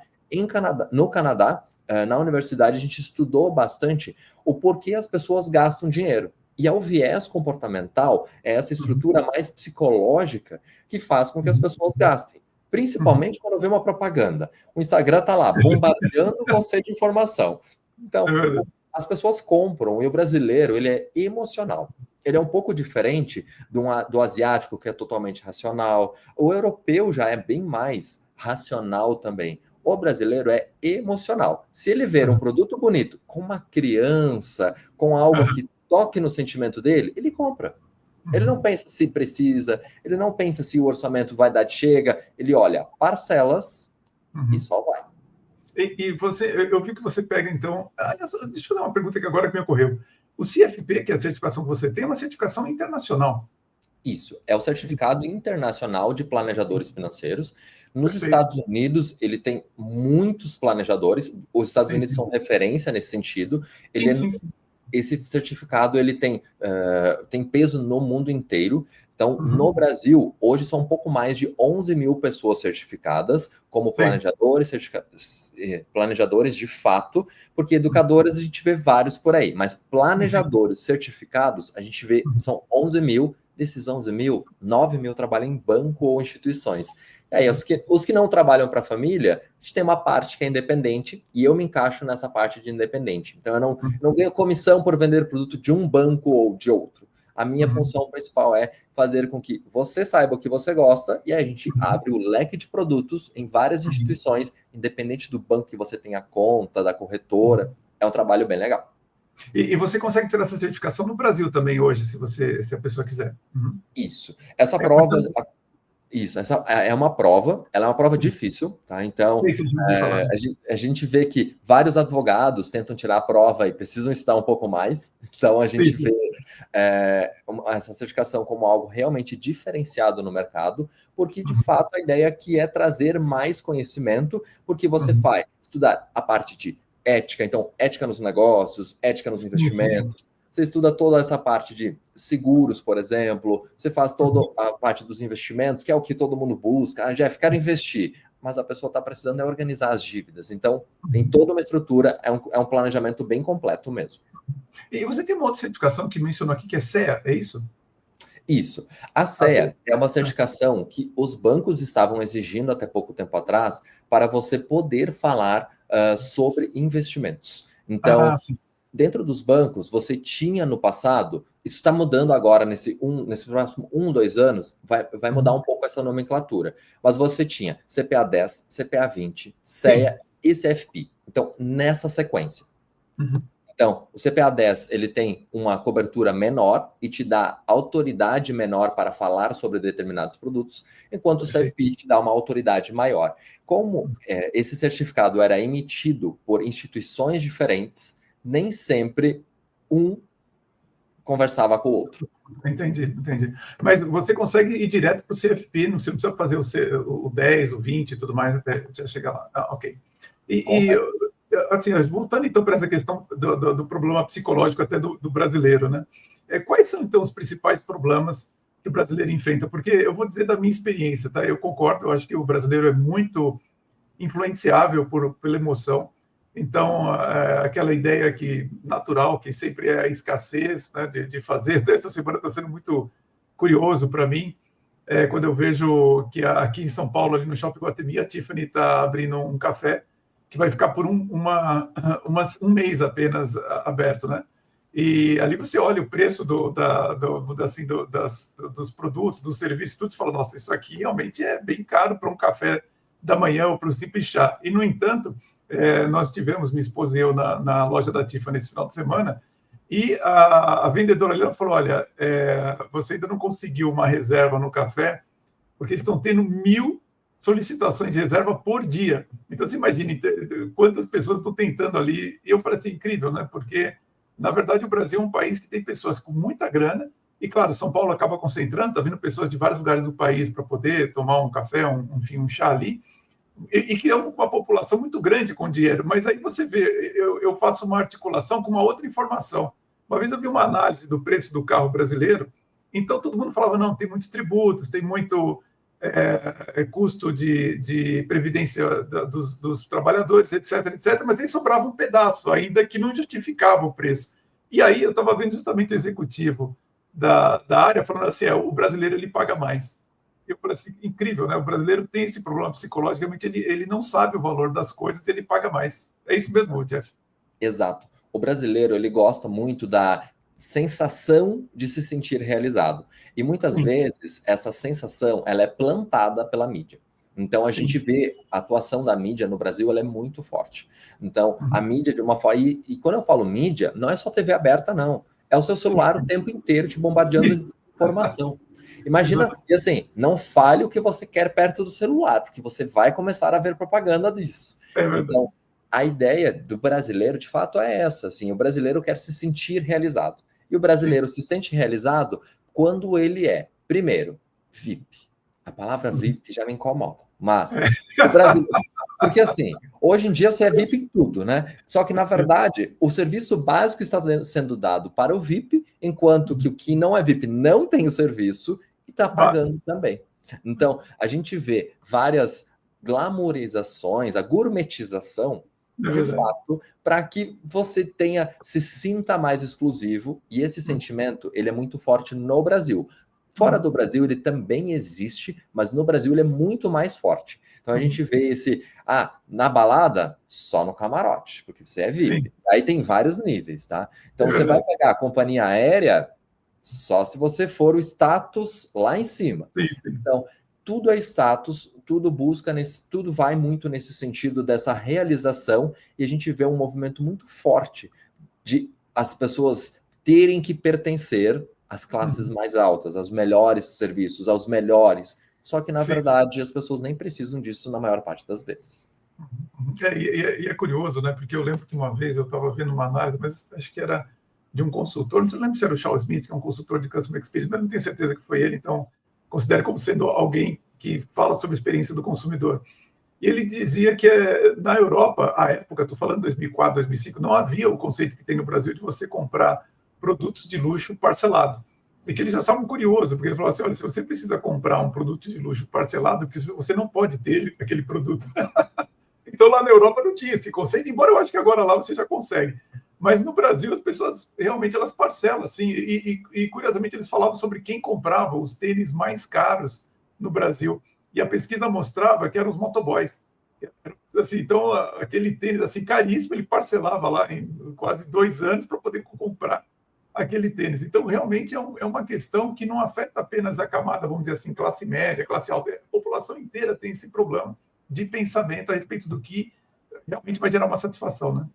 no Canadá, na universidade, a gente estudou bastante o porquê as pessoas gastam dinheiro. E o viés comportamental é essa estrutura mais psicológica que faz com que as pessoas gastem. Principalmente quando vê uma propaganda. O Instagram está lá, bombardeando você de informação. Então, as pessoas compram, e o brasileiro, ele é emocional. Ele é um pouco diferente do asiático, que é totalmente racional. O europeu já é bem mais racional também. O brasileiro é emocional. Se ele ver um produto bonito com uma criança, com algo que toque no sentimento dele, ele compra. Ele não pensa se precisa, ele não pensa se o orçamento vai dar de chega, ele olha parcelas e só vai. E eu vi que você pega, então... deixa eu dar uma pergunta que agora me ocorreu. O CFP, que é a certificação que você tem, é uma certificação internacional. Isso, é o Certificado Internacional de Planejadores Financeiros. Nos Estados Unidos, ele tem muitos planejadores. Os Estados Unidos são referência nesse sentido. Esse certificado ele tem peso no mundo inteiro. Então, no Brasil, hoje são um pouco mais de 11 mil pessoas certificadas como planejadores de fato, porque educadores a gente vê vários por aí, mas planejadores certificados, a gente vê, são 11 mil, desses 11 mil, 9 mil trabalham em banco ou instituições. E aí, os que não trabalham para a família, a gente tem uma parte que é independente, e eu me encaixo nessa parte de independente. Então, eu não ganho comissão por vender produto de um banco ou de outro. A minha função principal é fazer com que você saiba o que você gosta e a gente abre o leque de produtos em várias instituições, independente do banco que você tenha conta, da corretora. É um trabalho bem legal. E você consegue ter essa certificação no Brasil também hoje, se a pessoa quiser. Isso. Essa prova... Isso, essa é uma prova, ela é uma prova difícil, tá? Então, a gente vê que vários advogados tentam tirar a prova e precisam estudar um pouco mais, então a gente vê essa certificação como algo realmente diferenciado no mercado, porque de fato a ideia aqui é trazer mais conhecimento, porque você vai estudar a parte de ética, então ética nos negócios, ética nos investimentos. Você estuda toda essa parte de seguros, por exemplo, você faz toda a parte dos investimentos, que é o que todo mundo busca. Ah, Jeff, quero investir, mas a pessoa está precisando organizar as dívidas. Então, tem toda uma estrutura, é um planejamento bem completo mesmo. E você tem uma outra certificação que mencionou aqui, que é CEA, é isso? Isso. A CEA é uma certificação que os bancos estavam exigindo até pouco tempo atrás para você poder falar sobre investimentos. Então, dentro dos bancos, você tinha no passado, isso está mudando agora, nesse próximo 2 anos, vai mudar um pouco essa nomenclatura, mas você tinha CPA 10, CPA 20, CEA e CFP. Então, nessa sequência. Então, o CPA 10, ele tem uma cobertura menor e te dá autoridade menor para falar sobre determinados produtos, enquanto o CFP te dá uma autoridade maior. Como esse certificado era emitido por instituições diferentes, nem sempre um conversava com o outro. Entendi. Mas você consegue ir direto para o CFP, não precisa fazer o 10, o 20 e tudo mais até chegar lá. Ok. E assim, voltando então para essa questão do problema psicológico até do brasileiro, né? Quais são então os principais problemas que o brasileiro enfrenta? Porque eu vou dizer da minha experiência, tá? Eu concordo, eu acho que o brasileiro é muito influenciável pela emoção. Então, aquela ideia natural, que sempre é a escassez, né, de fazer. Essa semana está sendo muito curioso para mim, quando eu vejo que aqui em São Paulo, ali no Shopping Guatemi, a Tiffany está abrindo um café que vai ficar por um mês apenas aberto, né? E ali você olha o preço dos produtos, dos serviços, tudo, você fala, nossa, isso aqui realmente é bem caro para um café da manhã ou para um simples chá. E, no entanto, nós tivemos, minha esposa e eu, na loja da Tiffany esse final de semana, e a vendedora ali falou, olha, você ainda não conseguiu uma reserva no café, porque estão tendo 1.000 solicitações de reserva por dia. Então, você imagina quantas pessoas estão tentando ali. E eu falei assim, incrível, né? Porque, na verdade, o Brasil é um país que tem pessoas com muita grana, e, claro, São Paulo acaba concentrando, está vindo pessoas de vários lugares do país para poder tomar um café, um chá ali, e que é uma população muito grande com dinheiro. Mas aí você vê, eu faço uma articulação com uma outra informação. Uma vez eu vi uma análise do preço do carro brasileiro, então todo mundo falava, não, tem muitos tributos, tem muito custo de previdência dos trabalhadores, etc., mas aí sobrava um pedaço ainda que não justificava o preço. E aí eu estava vendo justamente o executivo da área falando assim, o brasileiro ele paga mais. Eu falei assim, incrível, né? O brasileiro tem esse problema psicologicamente, ele não sabe o valor das coisas e ele paga mais. É isso mesmo, Jeff? Exato. O brasileiro, ele gosta muito da sensação de se sentir realizado. E muitas vezes essa sensação, ela é plantada pela mídia. Então a gente vê a atuação da mídia no Brasil, ela é muito forte. Então a mídia de uma forma, e quando eu falo mídia, não é só TV aberta não, é o seu celular o tempo inteiro te bombardeando de informação. Imagina, e assim, não fale o que você quer perto do celular, porque você vai começar a ver propaganda disso. Então, a ideia do brasileiro, de fato, é essa. Assim, o brasileiro quer se sentir realizado. E o brasileiro se sente realizado quando ele é, primeiro, VIP. A palavra VIP já me incomoda. Mas, o brasileiro... Porque, assim, hoje em dia você é VIP em tudo, né? Só que, na verdade, o serviço básico está sendo dado para o VIP, enquanto que o que não é VIP não tem o serviço, e está pagando também. Então, a gente vê várias glamorizações, a gourmetização, de fato, para que você se sinta mais exclusivo, e esse sentimento, ele é muito forte no Brasil. Fora do Brasil, ele também existe, mas no Brasil ele é muito mais forte. Então a gente vê na balada, só no camarote, porque você é VIP. Sim. Aí tem vários níveis, tá? Então você vai pegar a companhia aérea só se você for o status lá em cima. Sim. Então, tudo é status, tudo tudo vai muito nesse sentido dessa realização, e a gente vê um movimento muito forte de as pessoas terem que pertencer às classes mais altas, aos melhores serviços, aos melhores. Só que, na verdade, as pessoas nem precisam disso na maior parte das vezes. E é curioso, né? Porque eu lembro que uma vez eu estava vendo uma análise, mas acho que era de um consultor, não sei, lembro se era o Charles Smith, que é um consultor de Customer Experience, mas não tenho certeza que foi ele, então considere como sendo alguém que fala sobre a experiência do consumidor. E ele dizia que na Europa, à época, estou falando 2004, 2005, não havia o conceito que tem no Brasil de você comprar produtos de luxo parcelado. E que eles achavam curioso, porque ele falou assim, olha, se você precisa comprar um produto de luxo parcelado, você não pode ter aquele produto. Então, lá na Europa não tinha esse conceito, embora eu acho que agora lá você já consegue. Mas no Brasil, as pessoas realmente elas parcelam, assim, e curiosamente eles falavam sobre quem comprava os tênis mais caros no Brasil. E a pesquisa mostrava que eram os motoboys. Assim, então, aquele tênis assim, caríssimo, ele parcelava lá em quase 2 anos para poder comprar aquele tênis. Então, realmente é uma questão que não afeta apenas a camada, vamos dizer assim, classe média, classe alta. A população inteira tem esse problema de pensamento a respeito do que realmente vai gerar uma satisfação, né?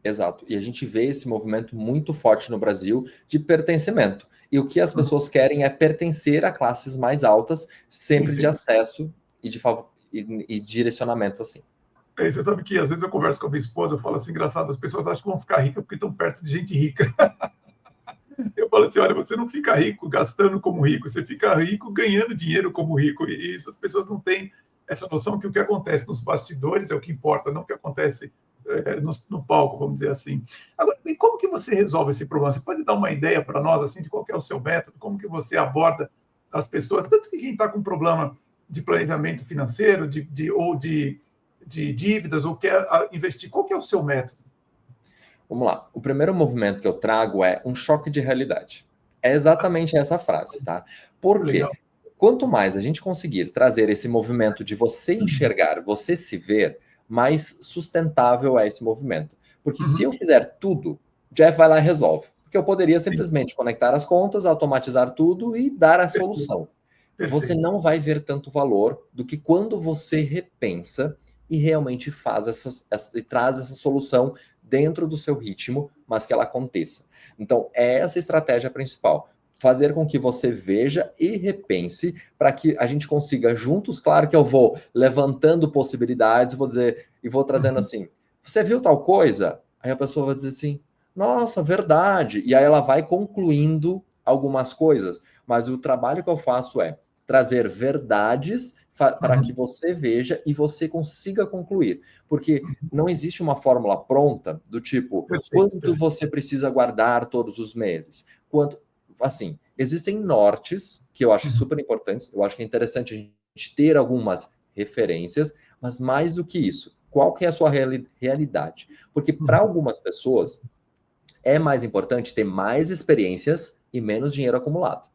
Exato. E a gente vê esse movimento muito forte no Brasil de pertencimento. E o que as pessoas querem é pertencer a classes mais altas, sempre de acesso e direcionamento, assim. Você sabe que às vezes eu converso com a minha esposa, eu falo assim, engraçado, as pessoas acham que vão ficar ricas porque estão perto de gente rica. Eu falo assim, olha, você não fica rico gastando como rico, você fica rico ganhando dinheiro como rico. E isso as pessoas não têm essa noção que o que acontece nos bastidores é o que importa, não o que acontece no palco, vamos dizer assim. Agora, e como que você resolve esse problema? Você pode dar uma ideia para nós, assim, de qual que é o seu método, como que você aborda as pessoas, tanto que quem está com problema de planejamento financeiro, ou de dívidas, ou quer investir, qual que é o seu método? Vamos lá. O primeiro movimento que eu trago é um choque de realidade. É exatamente essa frase, tá? Porque quanto mais a gente conseguir trazer esse movimento de você enxergar, você se ver, mais sustentável é esse movimento. Porque se eu fizer tudo, Jeff vai lá e resolve. Porque eu poderia simplesmente conectar as contas, automatizar tudo e dar a solução. Você não vai ver tanto valor do que quando você repensa e realmente e traz essa solução dentro do seu ritmo, mas que ela aconteça. Então, é essa a estratégia principal. Fazer com que você veja e repense para que a gente consiga juntos, claro que eu vou levantando possibilidades, vou dizer, e vou trazendo assim, você viu tal coisa? Aí a pessoa vai dizer assim, nossa, verdade. E aí ela vai concluindo algumas coisas, mas o trabalho que eu faço é trazer verdades para que você veja e você consiga concluir. Porque não existe uma fórmula pronta do tipo, quanto você precisa guardar todos os meses? Assim, existem nortes que eu acho super importantes, eu acho que é interessante a gente ter algumas referências, mas mais do que isso, qual que é a sua realidade? Porque para algumas pessoas é mais importante ter mais experiências e menos dinheiro acumulado.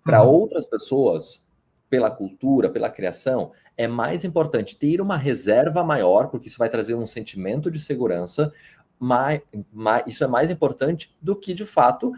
Para outras pessoas, pela cultura, pela criação, é mais importante ter uma reserva maior, porque isso vai trazer um sentimento de segurança, mas isso é mais importante do que, de fato,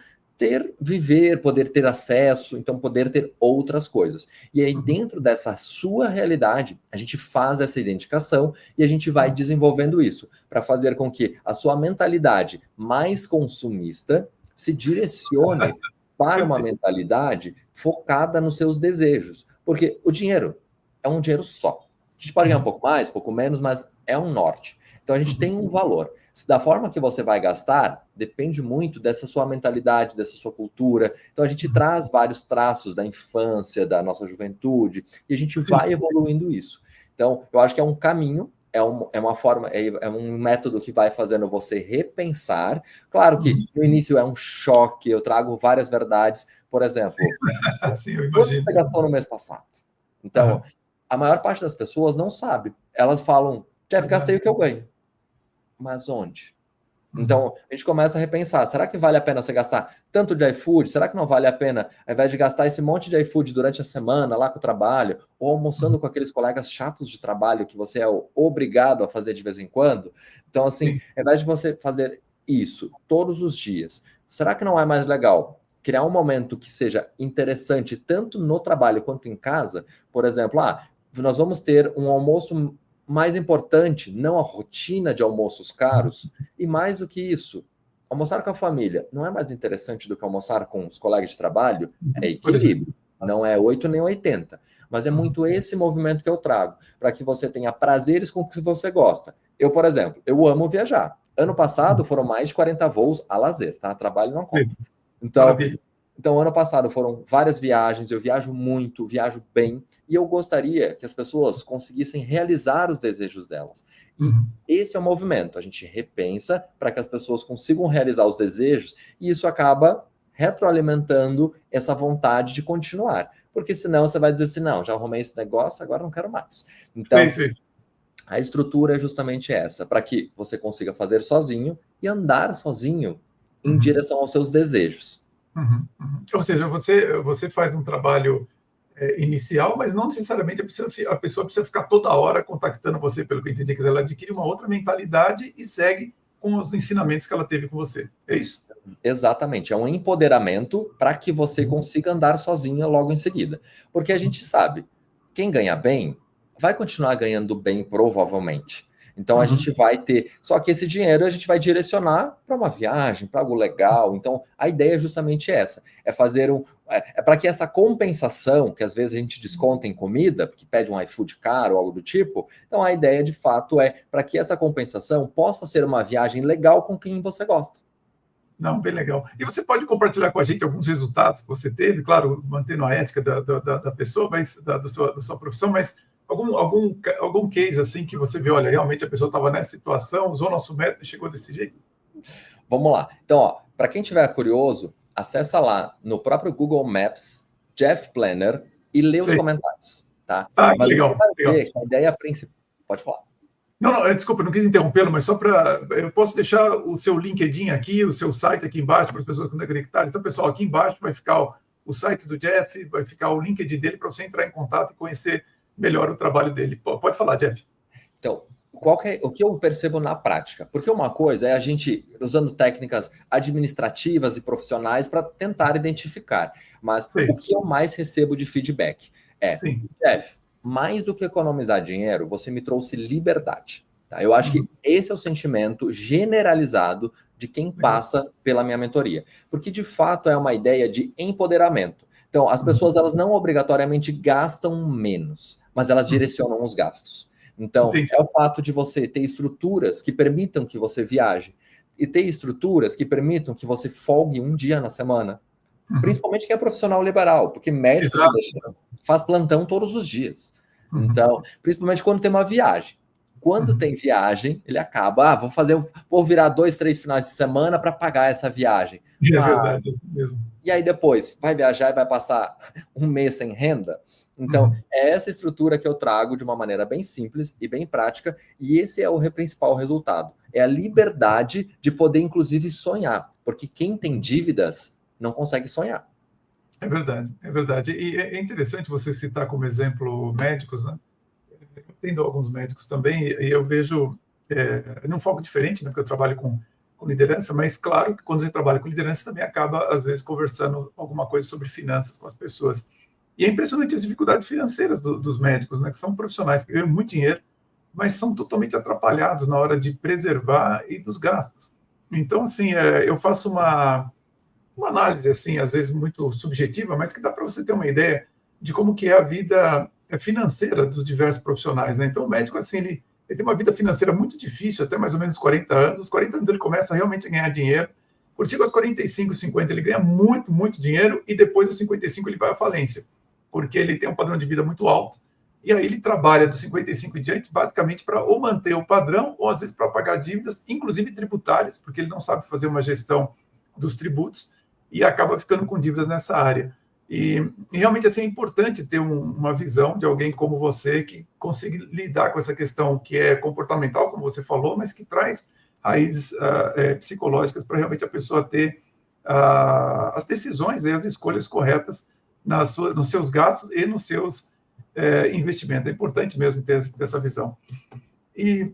poder ter acesso, então poder ter outras coisas. E aí, dentro dessa sua realidade, a gente faz essa identificação e a gente vai desenvolvendo isso, para fazer com que a sua mentalidade mais consumista se direcione para uma mentalidade focada nos seus desejos. Porque o dinheiro é um dinheiro só. A gente pode ganhar um pouco mais, um pouco menos, mas é um norte. Então a gente tem um valor. Da forma que você vai gastar, depende muito dessa sua mentalidade, dessa sua cultura. Então a gente traz vários traços da infância, da nossa juventude, e a gente vai evoluindo isso. Então eu acho que é um caminho, é uma forma, é um método que vai fazendo você repensar. Claro que no início é um choque, eu trago várias verdades. Por exemplo, Sim, eu quanto imagino. você gastou no mês passado? Então, a maior parte das pessoas não sabe. Elas falam, Jeff, gastei o que eu ganho. Mas onde? Então, a gente começa a repensar, será que vale a pena você gastar tanto de iFood? Será que não vale a pena, ao invés de gastar esse monte de iFood durante a semana, lá com o trabalho, ou almoçando com aqueles colegas chatos de trabalho que você é obrigado a fazer de vez em quando? Então, assim, ao invés de você fazer isso todos os dias, será que não é mais legal criar um momento que seja interessante tanto no trabalho quanto em casa? Por exemplo, nós vamos ter um almoço mais importante, não a rotina de almoços caros, e mais do que isso, almoçar com a família não é mais interessante do que almoçar com os colegas de trabalho? É equilíbrio, não é 8 nem 80, mas é muito esse movimento que eu trago, para que você tenha prazeres com o que você gosta. Eu, por exemplo, eu amo viajar. Ano passado foram mais de 40 voos a lazer, tá? Trabalho não conta. Então, ano passado foram várias viagens, eu viajo muito, viajo bem, e eu gostaria que as pessoas conseguissem realizar os desejos delas. E esse é o movimento, a gente repensa para que as pessoas consigam realizar os desejos, e isso acaba retroalimentando essa vontade de continuar. Porque senão você vai dizer assim, não, já arrumei esse negócio, agora não quero mais. Então, a estrutura é justamente essa, para que você consiga fazer sozinho e andar sozinho em direção aos seus desejos. Ou seja, você faz um trabalho inicial, mas não necessariamente a pessoa precisa ficar toda hora contactando você, pelo que eu entendi, que ela adquire uma outra mentalidade e segue com os ensinamentos que ela teve com você. É isso? Exatamente, é um empoderamento para que você consiga andar sozinha logo em seguida. Porque a gente sabe, quem ganha bem vai continuar ganhando bem, provavelmente. Então a gente vai ter, só que esse dinheiro a gente vai direcionar para uma viagem, para algo legal. Então a ideia é justamente essa, é fazer para que essa compensação, que às vezes a gente desconta em comida, porque pede um iFood caro ou algo do tipo, então a ideia de fato é para que essa compensação possa ser uma viagem legal com quem você gosta. Não, bem legal. E você pode compartilhar com a gente alguns resultados que você teve, claro, mantendo a ética da pessoa, mas da sua profissão, mas algum case assim que você vê, olha, realmente a pessoa estava nessa situação, usou nosso método e chegou desse jeito? Vamos lá. Então, para quem tiver curioso, acessa lá no próprio Google Maps, Jeff Planner, e lê os comentários, tá? Mas legal. Você vai ver que a ideia principal... Pode falar. Não, desculpa, não quis interrompê-lo, mas só para... Eu posso deixar o seu LinkedIn aqui, o seu site aqui embaixo, para as pessoas que não conectarem. Então, pessoal, aqui embaixo vai ficar o site do Jeff, vai ficar o LinkedIn dele para você entrar em contato e conhecer melhor o trabalho dele. Pode falar, Jeff. Então, o que eu percebo na prática? Porque uma coisa é a gente usando técnicas administrativas e profissionais para tentar identificar, mas o que eu mais recebo de feedback é, Jeff, mais do que economizar dinheiro, você me trouxe liberdade. Tá? Eu acho que esse é o sentimento generalizado de quem passa pela minha mentoria, porque de fato é uma ideia de empoderamento. Então, as pessoas elas não obrigatoriamente gastam menos, mas elas direcionam os gastos. Então, é o fato de você ter estruturas que permitam que você viaje e ter estruturas que permitam que você folgue um dia na semana. Principalmente quem é profissional liberal, porque médico faz plantão todos os dias. Então, principalmente quando tem uma viagem. Quando tem viagem, ele acaba, vou virar 2, 3 finais de semana para pagar essa viagem. É verdade, é isso mesmo. E aí depois, vai viajar e vai passar um mês sem renda? Então, é essa estrutura que eu trago de uma maneira bem simples e bem prática, e esse é o principal resultado. É a liberdade de poder, inclusive, sonhar, porque quem tem dívidas não consegue sonhar. É verdade, é verdade. E é interessante você citar como exemplo médicos, né? Eu atendo alguns médicos também, e eu vejo num foco diferente, né? Porque eu trabalho com liderança, mas claro que quando você trabalha com liderança também acaba, às vezes, conversando alguma coisa sobre finanças com as pessoas. E é impressionante as dificuldades financeiras dos médicos, né? Que são profissionais que ganham muito dinheiro, mas são totalmente atrapalhados na hora de preservar e dos gastos. Então, assim, eu faço uma análise, assim, às vezes muito subjetiva, mas que dá para você ter uma ideia de como que é a vida financeira dos diversos profissionais, né? Então, o médico, assim, ele tem uma vida financeira muito difícil, até mais ou menos 40 anos. Os 40 anos ele começa realmente a ganhar dinheiro. Quando chega aos 45, 50, ele ganha muito, muito dinheiro, e depois dos 55 ele vai à falência, porque ele tem um padrão de vida muito alto e aí ele trabalha dos 55 em diante, basicamente para ou manter o padrão, ou às vezes para pagar dívidas, inclusive tributárias, porque ele não sabe fazer uma gestão dos tributos, e acaba ficando com dívidas nessa área. E realmente assim, é importante ter uma visão de alguém como você, que consiga lidar com essa questão que é comportamental, como você falou, mas que traz raízes psicológicas para realmente a pessoa ter as decisões e as escolhas corretas nos seus gastos e nos seus investimentos. É importante mesmo ter essa visão. E,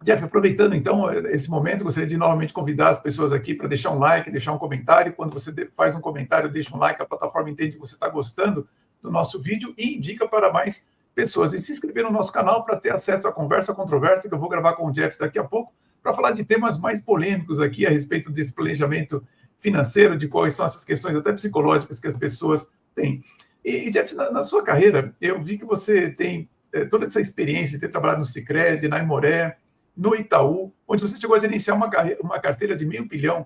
Jeff, aproveitando então esse momento, gostaria de novamente convidar as pessoas aqui para deixar um like, deixar um comentário. Quando você faz um comentário, deixa um like, a plataforma entende que você está gostando do nosso vídeo e indica para mais pessoas. E se inscrever no nosso canal para ter acesso à conversa controversa que eu vou gravar com o Jeff daqui a pouco, para falar de temas mais polêmicos aqui a respeito desse planejamento financeiro, de quais são essas questões até psicológicas que as pessoas têm. E Jeff, na sua carreira, eu vi que você tem toda essa experiência de ter trabalhado no Sicredi, na Imoré, no Itaú, onde você chegou a gerenciar uma carteira de R$500 milhão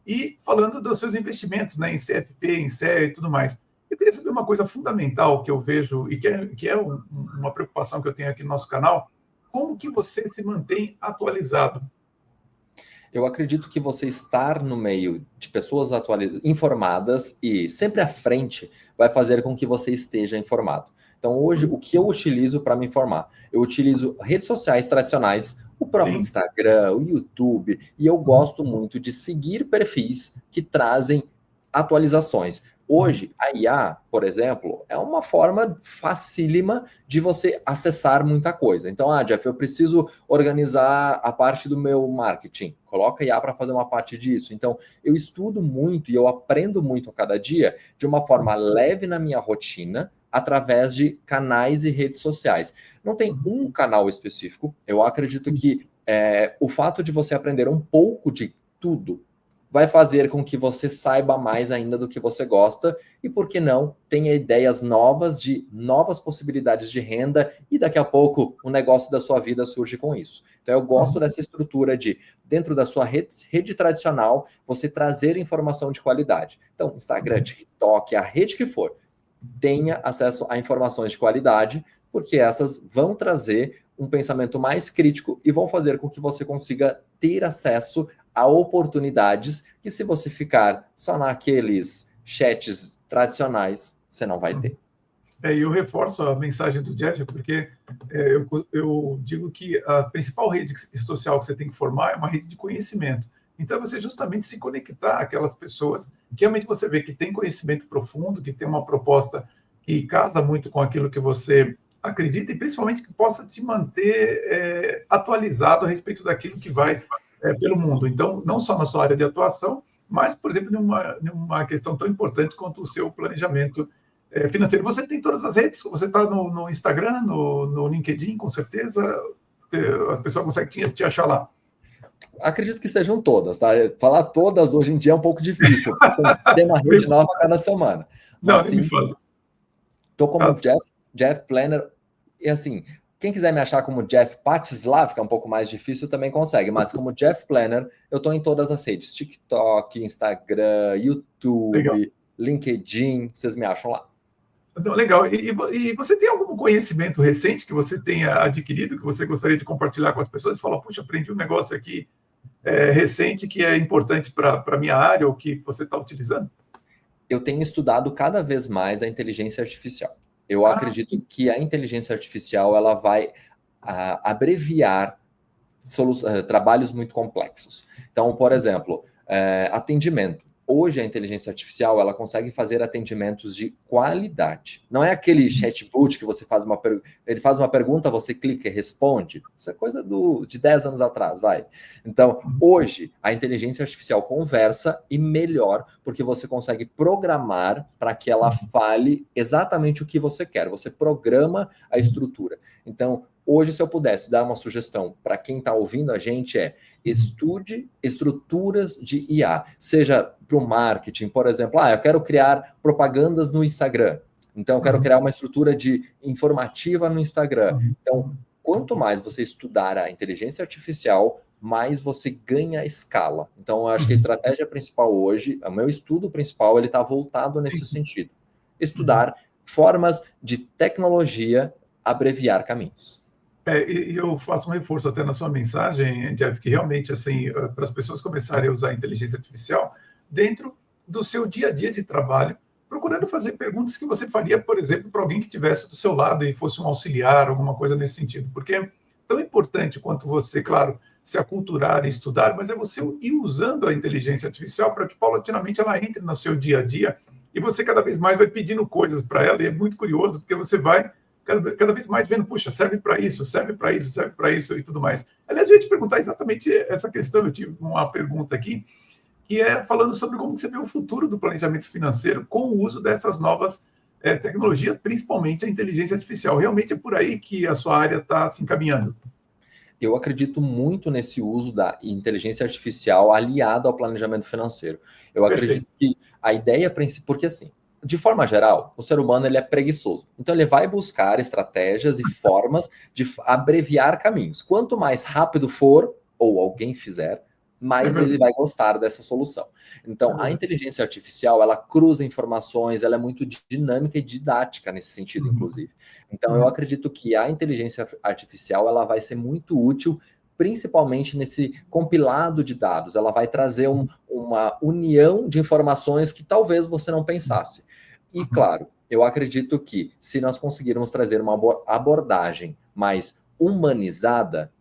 e falando dos seus investimentos, né, em CFP, em CE e tudo mais. Eu queria saber uma coisa fundamental que eu vejo e que é uma preocupação que eu tenho aqui no nosso canal: como que você se mantém atualizado? Eu acredito que você estar no meio de pessoas informadas e sempre à frente vai fazer com que você esteja informado. Então, hoje, o que eu utilizo para me informar? Eu utilizo redes sociais tradicionais, o próprio Instagram, o YouTube, e eu gosto muito de seguir perfis que trazem atualizações. Hoje, a IA, por exemplo, é uma forma facílima de você acessar muita coisa. Então, Jeff, eu preciso organizar a parte do meu marketing. Coloca a IA para fazer uma parte disso. Então, eu estudo muito e eu aprendo muito a cada dia de uma forma leve na minha rotina, através de canais e redes sociais. Não tem um canal específico. Eu acredito que o fato de você aprender um pouco de tudo vai fazer com que você saiba mais ainda do que você gosta e, por que não, tenha ideias novas de novas possibilidades de renda e daqui a pouco o negócio da sua vida surge com isso. Então eu gosto dessa estrutura de, dentro da sua rede tradicional, você trazer informação de qualidade. Então, Instagram, TikTok, a rede que for, tenha acesso a informações de qualidade, porque essas vão trazer um pensamento mais crítico e vão fazer com que você consiga ter acesso a oportunidades que, se você ficar só naqueles chats tradicionais, você não vai ter. Eu reforço a mensagem do Jeff, porque eu digo que a principal rede social que você tem que formar é uma rede de conhecimento. Então, você justamente se conectar àquelas pessoas que realmente você vê que tem conhecimento profundo, que tem uma proposta que casa muito com aquilo que você acredita e, principalmente, que possa te manter atualizado a respeito daquilo que vai pelo mundo. Então, não só na sua área de atuação, mas, por exemplo, numa questão tão importante quanto o seu planejamento financeiro. Você tem todas as redes? Você está no Instagram, no LinkedIn, com certeza? A pessoa consegue te achar lá? Acredito que sejam todas, tá? Falar todas hoje em dia é um pouco difícil, porque tem uma rede nova cada semana. Mas, não, nem me fala. Estou como Jeff Planner, e assim, quem quiser me achar como Jeff Patislav, fica um pouco mais difícil, também consegue, mas como Jeff Planner, eu estou em todas as redes, TikTok, Instagram, YouTube, legal. LinkedIn, vocês me acham lá. Então, legal. E você tem algum conhecimento recente que você tenha adquirido, que você gostaria de compartilhar com as pessoas e falar, puxa, aprendi um negócio aqui recente que é importante para a minha área ou que você está utilizando? Eu tenho estudado cada vez mais a inteligência artificial. Eu acredito que a inteligência artificial ela vai abreviar trabalhos muito complexos. Então, por exemplo, atendimento. Hoje, a inteligência artificial ela consegue fazer atendimentos de qualidade. Não é aquele chatbot que você faz ele faz uma pergunta, você clica e responde. Isso é coisa de 10 anos atrás, vai. Então, hoje, a inteligência artificial conversa e melhor, porque você consegue programar para que ela fale exatamente o que você quer. Você programa a estrutura. Então, hoje, se eu pudesse dar uma sugestão para quem está ouvindo a gente estude estruturas de IA, seja para o marketing, por exemplo, eu quero criar propagandas no Instagram, então eu quero criar uma estrutura informativa no Instagram. Então, quanto mais você estudar a inteligência artificial, mais você ganha escala. Então, eu acho que a estratégia principal hoje, o meu estudo principal, ele está voltado nesse sentido. Estudar formas de tecnologia abreviar caminhos. E eu faço um reforço até na sua mensagem, Jeff, que realmente, assim, para as pessoas começarem a usar a inteligência artificial dentro do seu dia a dia de trabalho, procurando fazer perguntas que você faria, por exemplo, para alguém que estivesse do seu lado e fosse um auxiliar, alguma coisa nesse sentido. Porque é tão importante quanto você, claro, se aculturar e estudar, mas é você ir usando a inteligência artificial para que, paulatinamente, ela entre no seu dia a dia e você cada vez mais vai pedindo coisas para ela, e é muito curioso, porque você vai cada vez mais vendo, puxa, serve para isso, serve para isso, serve para isso e tudo mais. Aliás, eu ia te perguntar exatamente essa questão, eu tive uma pergunta aqui, que é falando sobre como você vê o futuro do planejamento financeiro com o uso dessas novas tecnologias, principalmente a inteligência artificial. Realmente é por aí que a sua área está se encaminhando? Eu acredito muito nesse uso da inteligência artificial aliada ao planejamento financeiro. Eu acredito que a ideia principal, porque assim, de forma geral, o ser humano ele é preguiçoso. Então ele vai buscar estratégias e formas de abreviar caminhos. Quanto mais rápido for, ou alguém fizer, mais ele vai gostar dessa solução. Então, a inteligência artificial, ela cruza informações, ela é muito dinâmica e didática nesse sentido, inclusive. Então, eu acredito que a inteligência artificial, ela vai ser muito útil, principalmente nesse compilado de dados. Ela vai trazer uma união de informações que talvez você não pensasse. E, claro, eu acredito que se nós conseguirmos trazer uma abordagem mais humanizada,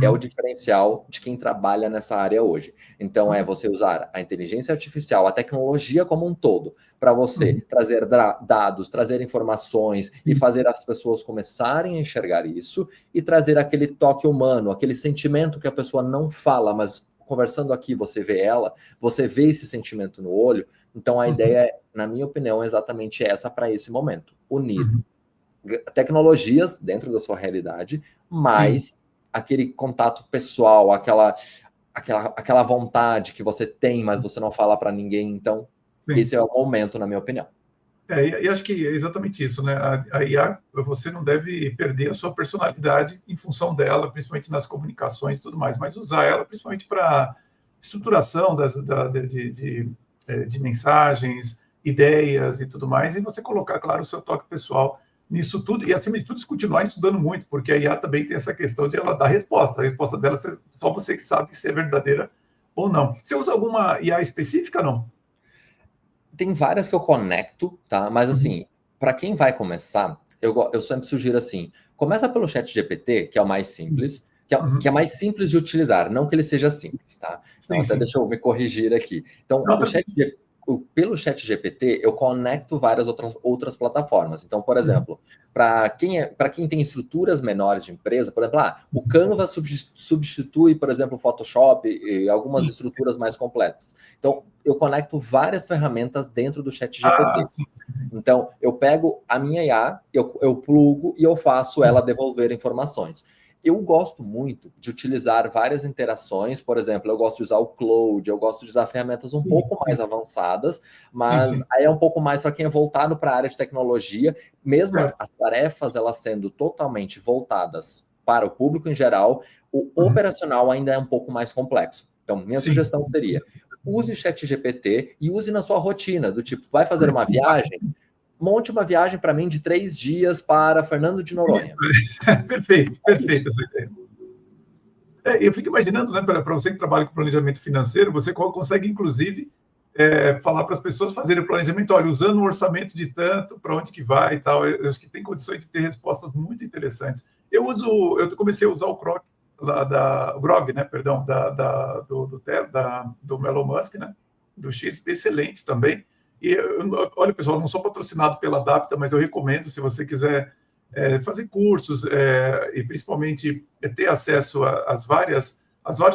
é o diferencial de quem trabalha nessa área hoje. Então, é você usar a inteligência artificial, a tecnologia como um todo, para você trazer dados, trazer informações e fazer as pessoas começarem a enxergar isso e trazer aquele toque humano, aquele sentimento que a pessoa não fala, mas conversando aqui você vê ela, você vê esse sentimento no olho. Então, a ideia, na minha opinião, é exatamente essa para esse momento. Unir tecnologias dentro da sua realidade, mas aquele contato pessoal, aquela vontade que você tem, mas você não fala para ninguém. Então, esse é o momento, na minha opinião. E acho que é exatamente isso, né? A IA, você não deve perder a sua personalidade em função dela, principalmente nas comunicações e tudo mais, mas usar ela principalmente para estruturação de mensagens, ideias e tudo mais, e você colocar, claro, o seu toque pessoal nisso tudo, e acima de tudo, continuar estudando muito, porque a IA também tem essa questão de ela dar resposta. A resposta dela, só você que sabe se é verdadeira ou não. Você usa alguma IA específica, não? Tem várias que eu conecto, tá? Mas assim, para quem vai começar, eu sempre sugiro assim, começa pelo ChatGPT, que é o mais simples, que é mais simples de utilizar, não que ele seja simples, tá? Então, deixa eu me corrigir aqui. Então, pelo ChatGPT, eu conecto várias outras plataformas. Então, por exemplo, para quem tem estruturas menores de empresa, por exemplo, o Canva substitui, por exemplo, o Photoshop e algumas estruturas mais completas. Então, eu conecto várias ferramentas dentro do ChatGPT. Então, eu pego a minha IA, eu plugo e eu faço ela devolver informações. Eu gosto muito de utilizar várias interações, por exemplo, eu gosto de usar o Claude, eu gosto de usar ferramentas um pouco mais avançadas, mas aí é um pouco mais para quem é voltado para a área de tecnologia, mesmo as tarefas elas sendo totalmente voltadas para o público em geral, o operacional ainda é um pouco mais complexo. Então, minha sugestão seria, use o ChatGPT e use na sua rotina, do tipo, vai fazer uma viagem, monte uma viagem para mim de 3 dias para Fernando de Noronha. Perfeito essa ideia. Eu fico imaginando, né, para você que trabalha com planejamento financeiro, você consegue, inclusive, falar para as pessoas fazerem o planejamento, olha, usando um orçamento de tanto, para onde que vai e tal. Eu acho que tem condições de ter respostas muito interessantes. Eu comecei a usar o Grok, né, perdão, do Elon Musk, né, do X, excelente também. E olha, pessoal, não sou patrocinado pela Adapta, mas eu recomendo, se você quiser fazer cursos e principalmente ter acesso às vários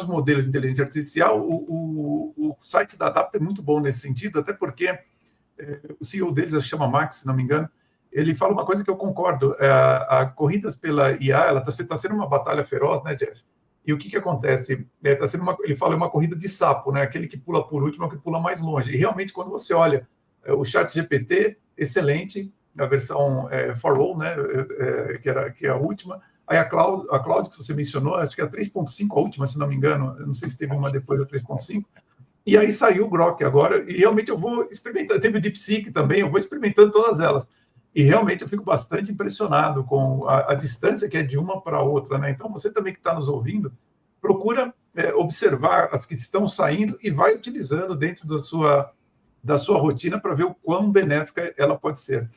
modelos de inteligência artificial, o site da Adapta é muito bom nesse sentido, até porque o CEO deles, se chama Max, se não me engano, ele fala uma coisa que eu concordo, a corridas pela IA, ela está sendo uma batalha feroz, né, Jeff? E o que acontece? Ele fala uma corrida de sapo, né? Aquele que pula por último é o que pula mais longe. E realmente, quando você olha o ChatGPT, excelente, a versão for all, né? Que é a última. Aí a Cloud, que você mencionou, acho que é a 3.5, a última, se não me engano. Eu não sei se teve uma depois da 3.5. E aí saiu o Grok agora, e realmente eu vou experimentando. Teve o DeepSeek também, eu vou experimentando todas elas. E realmente eu fico bastante impressionado com a distância que é de uma para outra, né? Então, você também que está nos ouvindo, procura observar as que estão saindo e vai utilizando dentro da sua rotina para ver o quão benéfica ela pode ser.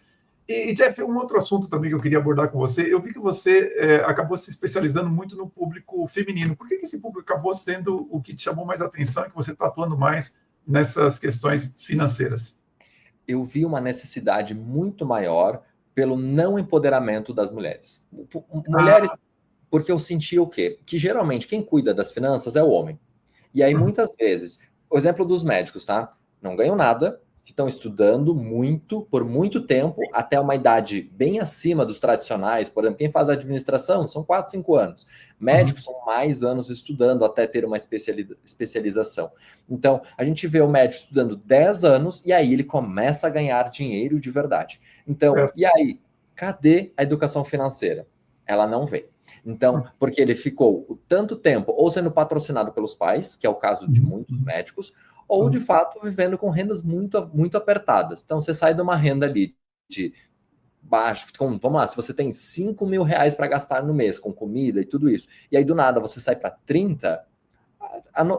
E, Jeff, um outro assunto também que eu queria abordar com você, eu vi que você acabou se especializando muito no público feminino. Por que esse público acabou sendo o que te chamou mais atenção e que você está atuando mais nessas questões financeiras? Eu vi uma necessidade muito maior pelo não empoderamento das mulheres. Mulheres, Ah, porque eu sentia o quê? Que geralmente quem cuida das finanças é o homem. E aí, uhum, muitas vezes, o exemplo dos médicos, tá? Não ganham nada, que estão estudando muito, por muito tempo, até uma idade bem acima dos tradicionais. Por exemplo, quem faz administração são 4, 5 anos. uhum, Médicos são mais anos estudando até ter uma especialização. Então, a gente vê o médico estudando 10 anos e aí ele começa a ganhar dinheiro de verdade. Então, certo. e aí? Cadê a educação financeira? Ela não vem. Então, porque ele ficou tanto tempo ou sendo patrocinado pelos pais, que é o caso de Uhum, muitos uhum, médicos, ou de uhum, fato vivendo com rendas muito, muito apertadas. Então, você sai de uma renda ali de baixo, vamos lá, se você tem 5 mil reais para gastar no mês com comida e tudo isso, e aí do nada você sai para 30,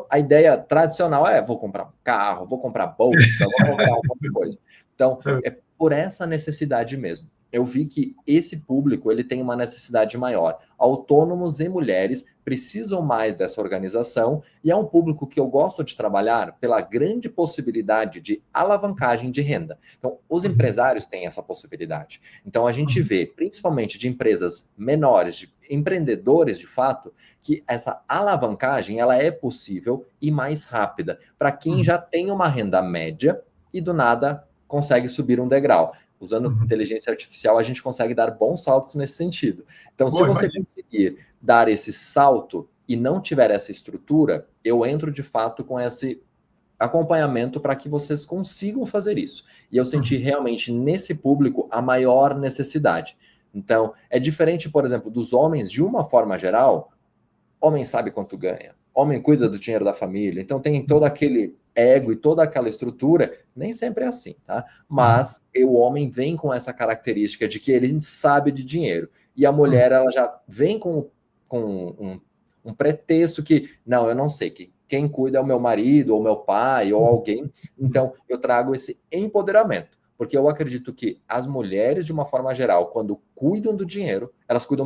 a ideia tradicional é: vou comprar um carro, vou comprar bolsa, vou comprar um monte de coisa. Então, é, é por essa necessidade mesmo. Eu vi que esse público ele tem uma necessidade maior. Autônomos e mulheres precisam mais dessa organização e é um público que eu gosto de trabalhar pela grande possibilidade de alavancagem de renda. Então, os uhum, empresários têm essa possibilidade. Então, a gente uhum, vê, principalmente de empresas menores, de empreendedores de fato, que essa alavancagem ela é possível e mais rápida para quem uhum, já tem uma renda média e do nada consegue subir um degrau. Usando uhum. inteligência artificial, a gente consegue dar bons saltos nesse sentido. Então, se Boa, você imagina. conseguir dar esse salto e não tiver essa estrutura, eu entro de fato com esse acompanhamento para que vocês consigam fazer isso. E eu senti Uhum, realmente nesse público a maior necessidade. Então, é diferente, por exemplo, dos homens, de uma forma geral. Homem sabe quanto ganha, homem cuida do dinheiro da família, então tem todo uhum, aquele ego e toda aquela estrutura, nem sempre é assim, tá? uhum, Mas o homem vem com essa característica de que ele sabe de dinheiro, e a uhum, mulher, ela já vem com um pretexto que, não, eu não sei, que quem cuida é o meu marido, ou meu pai, ou alguém, uhum. então eu trago esse empoderamento, porque eu acredito que as mulheres, de uma forma geral, quando cuidam do dinheiro, elas cuidam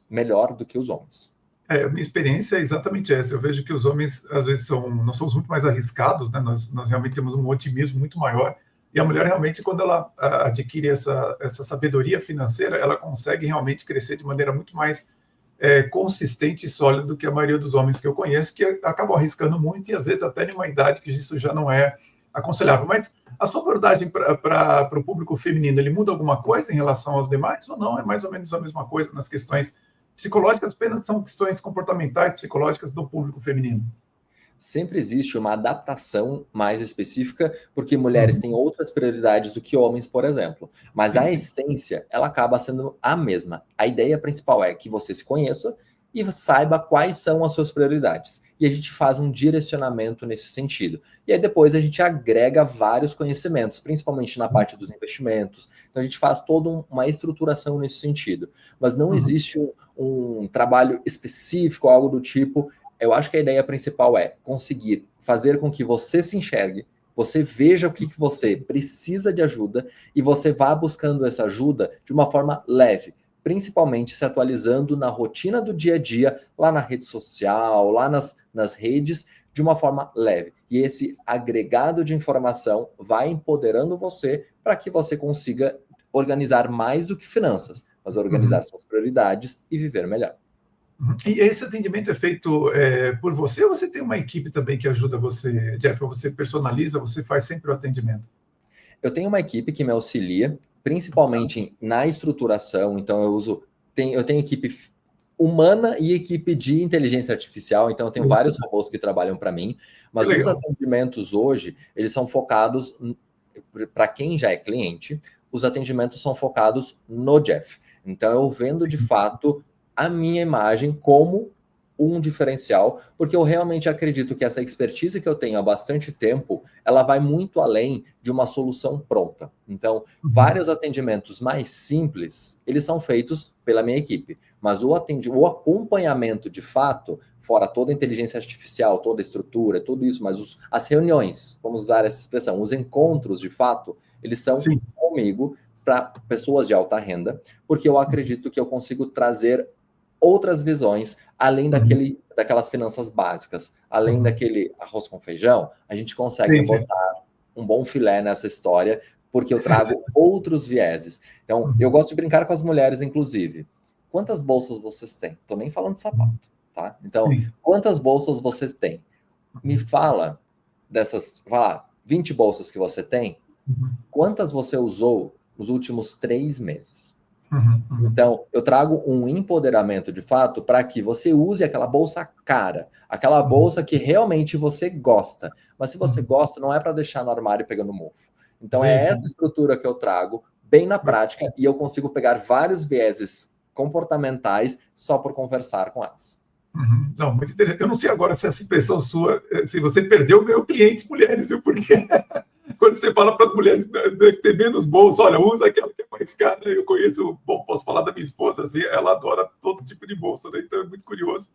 melhor do que os homens. Minha experiência é exatamente essa. Eu vejo que os homens, às vezes, nós somos muito mais arriscados, né? Nós realmente temos um otimismo muito maior. E a mulher, realmente, quando ela adquire essa sabedoria financeira, ela consegue realmente crescer de maneira muito mais consistente e sólida do que a maioria dos homens que eu conheço, que acabam arriscando muito e, às vezes, até em uma idade que isso já não é aconselhável. Mas a sua abordagem para o público feminino, ele muda alguma coisa em relação aos demais ou não? É mais ou menos a mesma coisa nas questões psicológicas, apenas são questões comportamentais, psicológicas do público feminino. Sempre existe uma adaptação mais específica, porque mulheres Uhum. têm outras prioridades do que homens, por exemplo. Mas Sim, a sim. essência, ela acaba sendo a mesma. A ideia principal é que você se conheça e saiba quais são as suas prioridades. E a gente faz um direcionamento nesse sentido. E aí depois a gente agrega vários conhecimentos, principalmente na parte dos investimentos. Então a gente faz toda uma estruturação nesse sentido. Mas não Uhum. existe um trabalho específico, algo do tipo. Eu acho que a ideia principal é conseguir fazer com que você se enxergue, você veja o que você precisa de ajuda e você vá buscando essa ajuda de uma forma leve, principalmente se atualizando na rotina do dia a dia, lá na rede social, lá nas redes, de uma forma leve. E esse agregado de informação vai empoderando você para que você consiga organizar mais do que finanças, mas Uhum. organizar suas prioridades e viver melhor. Uhum. E esse atendimento é feito por você ou você tem uma equipe também que ajuda você, Jeff? Ou você personaliza, você faz sempre o atendimento? Eu tenho uma equipe que me auxilia, principalmente na estruturação, então eu tenho equipe humana e equipe de inteligência artificial, então eu tenho vários robôs que trabalham para mim, Que mas os legal. atendimentos hoje, eles são focados, para quem já é cliente, os atendimentos são focados no Jeff. Então eu vendo de fato a minha imagem como um diferencial, porque eu realmente acredito que essa expertise que eu tenho há bastante tempo, ela vai muito além de uma solução pronta. Então, vários atendimentos mais simples, eles são feitos pela minha equipe, mas o acompanhamento de fato, fora toda a inteligência artificial, toda a estrutura, tudo isso, mas as reuniões, vamos usar essa expressão, os encontros de fato, eles são Sim. comigo para pessoas de alta renda, porque eu acredito que eu consigo trazer outras visões, além daquelas finanças básicas, além daquele arroz com feijão, a gente consegue botar um bom filé nessa história, porque eu trago outros vieses. Então, eu gosto de brincar com as mulheres, inclusive. Quantas bolsas vocês têm? Tô nem falando de sapato, tá? Então, quantas bolsas vocês têm? Me fala dessas, vai lá, 20 bolsas que você tem, quantas você usou nos últimos 3 meses? Então, eu trago um empoderamento de fato para que você use aquela bolsa cara, aquela bolsa que realmente você gosta. Mas se você gosta, não é para deixar no armário pegando mofo. Então, essa estrutura que eu trago bem na prática e eu consigo pegar vários vieses comportamentais só por conversar com elas. Não, muito interessante. Eu não sei agora se essa expressão sua, se você perdeu meus clientes mulheres, viu? Porque quando você fala para as mulheres ter menos bolsa, olha, usa aquela que é mais cara. Eu conheço, bom, posso falar da minha esposa, assim, ela adora todo tipo de bolsa, né? Então é muito curioso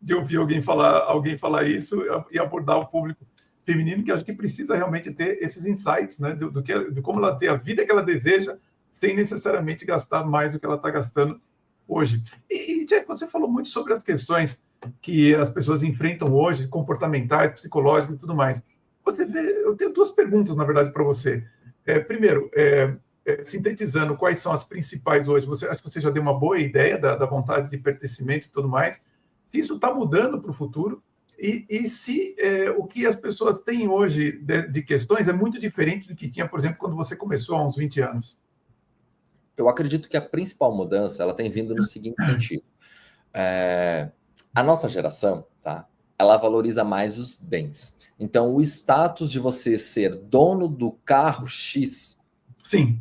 de ouvir alguém falar isso e abordar o público feminino, que acho que precisa realmente ter esses insights, né? De como ela ter a vida que ela deseja, sem necessariamente gastar mais do que ela está gastando hoje. E Jeff, você falou muito sobre as questões que as pessoas enfrentam hoje, comportamentais, psicológicas e tudo mais. Eu tenho 2 perguntas, na verdade, para você. Primeiro, sintetizando, quais são as principais hoje? Acho que você já deu uma boa ideia da vontade de pertencimento e tudo mais. Se isso está mudando para o futuro e se o que as pessoas têm hoje de questões é muito diferente do que tinha, por exemplo, quando você começou há uns 20 anos. Eu acredito que a principal mudança ela tem vindo no seguinte sentido. A nossa geração, tá? Ela valoriza mais os bens. Então, o status de você ser dono do carro X Sim.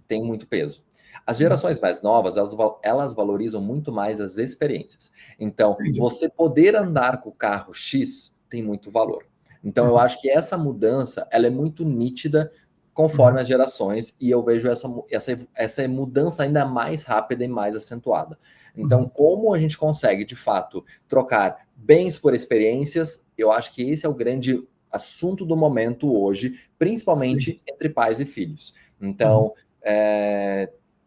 tem muito peso. As gerações mais novas, elas valorizam muito mais as experiências. Então, você poder andar com o carro X tem muito valor. Então, eu acho que essa mudança ela é muito nítida conforme as gerações, e eu vejo essa mudança ainda mais rápida e mais acentuada. Então, como a gente consegue, de fato, trocar bens por experiências, eu acho que esse é o grande assunto do momento hoje, principalmente entre pais e filhos. Então,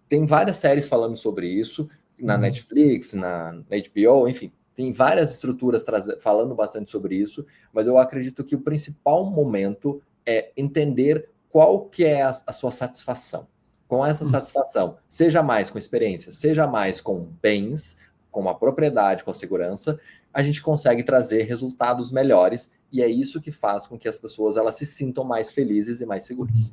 tem várias séries falando sobre isso, na Netflix, na HBO, enfim, tem várias estruturas falando bastante sobre isso, mas eu acredito que o principal momento é entender qual que é a sua satisfação. Com essa satisfação, seja mais com experiência, seja mais com bens, com a propriedade, com a segurança, a gente consegue trazer resultados melhores, e é isso que faz com que as pessoas elas se sintam mais felizes e mais seguras.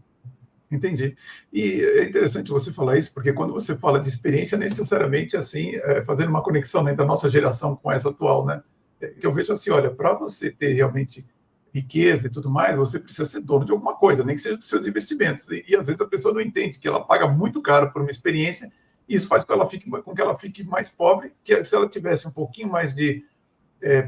Entendi. E é interessante você falar isso, porque quando você fala de experiência, necessariamente, assim, fazendo uma conexão, né, da nossa geração com essa atual, né, que eu vejo assim, olha, para você ter realmente riqueza e tudo mais, você precisa ser dono de alguma coisa, nem que seja dos seus investimentos. E às vezes a pessoa não entende que ela paga muito caro por uma experiência, e isso faz com que ela fique mais pobre, que se ela tivesse um pouquinho mais de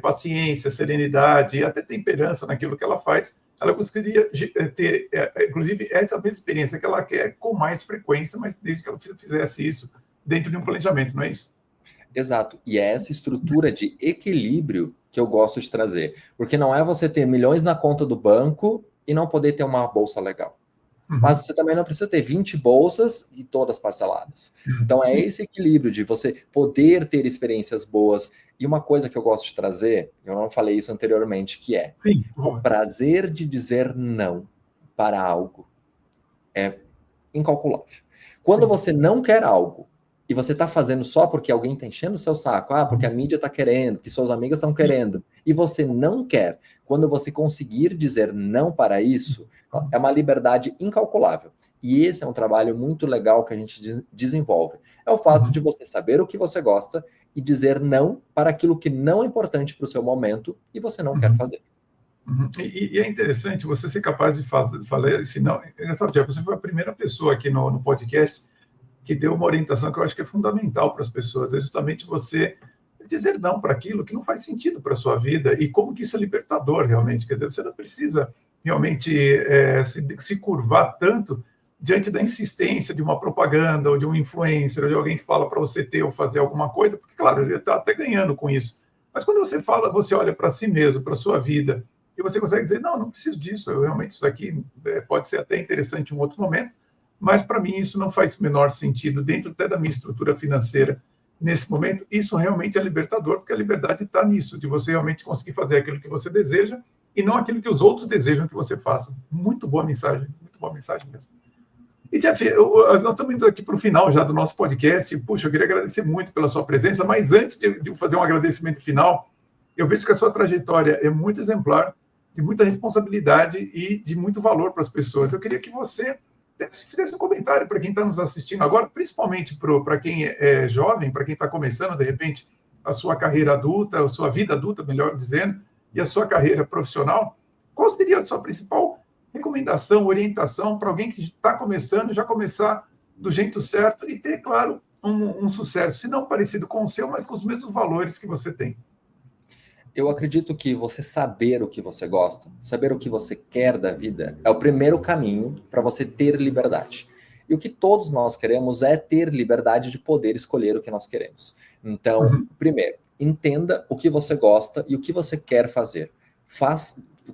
paciência, serenidade e até temperança naquilo que ela faz, ela conseguiria ter, inclusive, essa mesma experiência que ela quer com mais frequência, mas desde que ela fizesse isso dentro de um planejamento, não é isso? Exato. E é essa estrutura de equilíbrio que eu gosto de trazer. Porque não é você ter milhões na conta do banco e não poder ter uma bolsa legal. Mas você também não precisa ter 20 bolsas e todas parceladas. Então é esse equilíbrio de você poder ter experiências boas. E uma coisa que eu gosto de trazer, eu não falei isso anteriormente, que é o prazer de dizer não para algo é incalculável. Quando você não quer algo e você está fazendo só porque alguém está enchendo o seu saco, porque a mídia está querendo, que suas amigas estão querendo, e você não quer, quando você conseguir dizer não para isso, é uma liberdade incalculável. E esse é um trabalho muito legal que a gente desenvolve. É o fato de você saber o que você gosta e dizer não para aquilo que não é importante para o seu momento e você não quer fazer. E é interessante você ser capaz de falar assim, não, você foi a primeira pessoa aqui no podcast que deu uma orientação que eu acho que é fundamental para as pessoas, é justamente você dizer não para aquilo que não faz sentido para a sua vida e como que isso é libertador realmente. Quer dizer, você não precisa realmente se curvar tanto diante da insistência de uma propaganda ou de um influencer ou de alguém que fala para você ter ou fazer alguma coisa, porque, claro, ele está até ganhando com isso. Mas quando você fala, você olha para si mesmo, para a sua vida, e você consegue dizer, não preciso disso, realmente isso aqui pode ser até interessante em um outro momento, mas para mim isso não faz menor sentido, dentro até da minha estrutura financeira, nesse momento, isso realmente é libertador, porque a liberdade está nisso, de você realmente conseguir fazer aquilo que você deseja e não aquilo que os outros desejam que você faça. Muito boa mensagem mesmo. E, Jeff, nós estamos indo aqui para o final já do nosso podcast. Puxa, eu queria agradecer muito pela sua presença, mas antes de fazer um agradecimento final, eu vejo que a sua trajetória é muito exemplar, de muita responsabilidade e de muito valor para as pessoas. Eu queria que você fizesse um comentário para quem está nos assistindo agora, principalmente para quem é jovem, para quem está começando, de repente, a sua carreira adulta, a sua vida adulta, melhor dizendo, e a sua carreira profissional. Qual seria a sua principal recomendação, orientação para alguém que está começando, já começar do jeito certo e ter, claro, um sucesso, se não parecido com o seu, mas com os mesmos valores que você tem? Eu acredito que você saber o que você gosta, saber o que você quer da vida, é o primeiro caminho para você ter liberdade. E o que todos nós queremos é ter liberdade de poder escolher o que nós queremos. Então, primeiro, entenda o que você gosta e o que você quer fazer.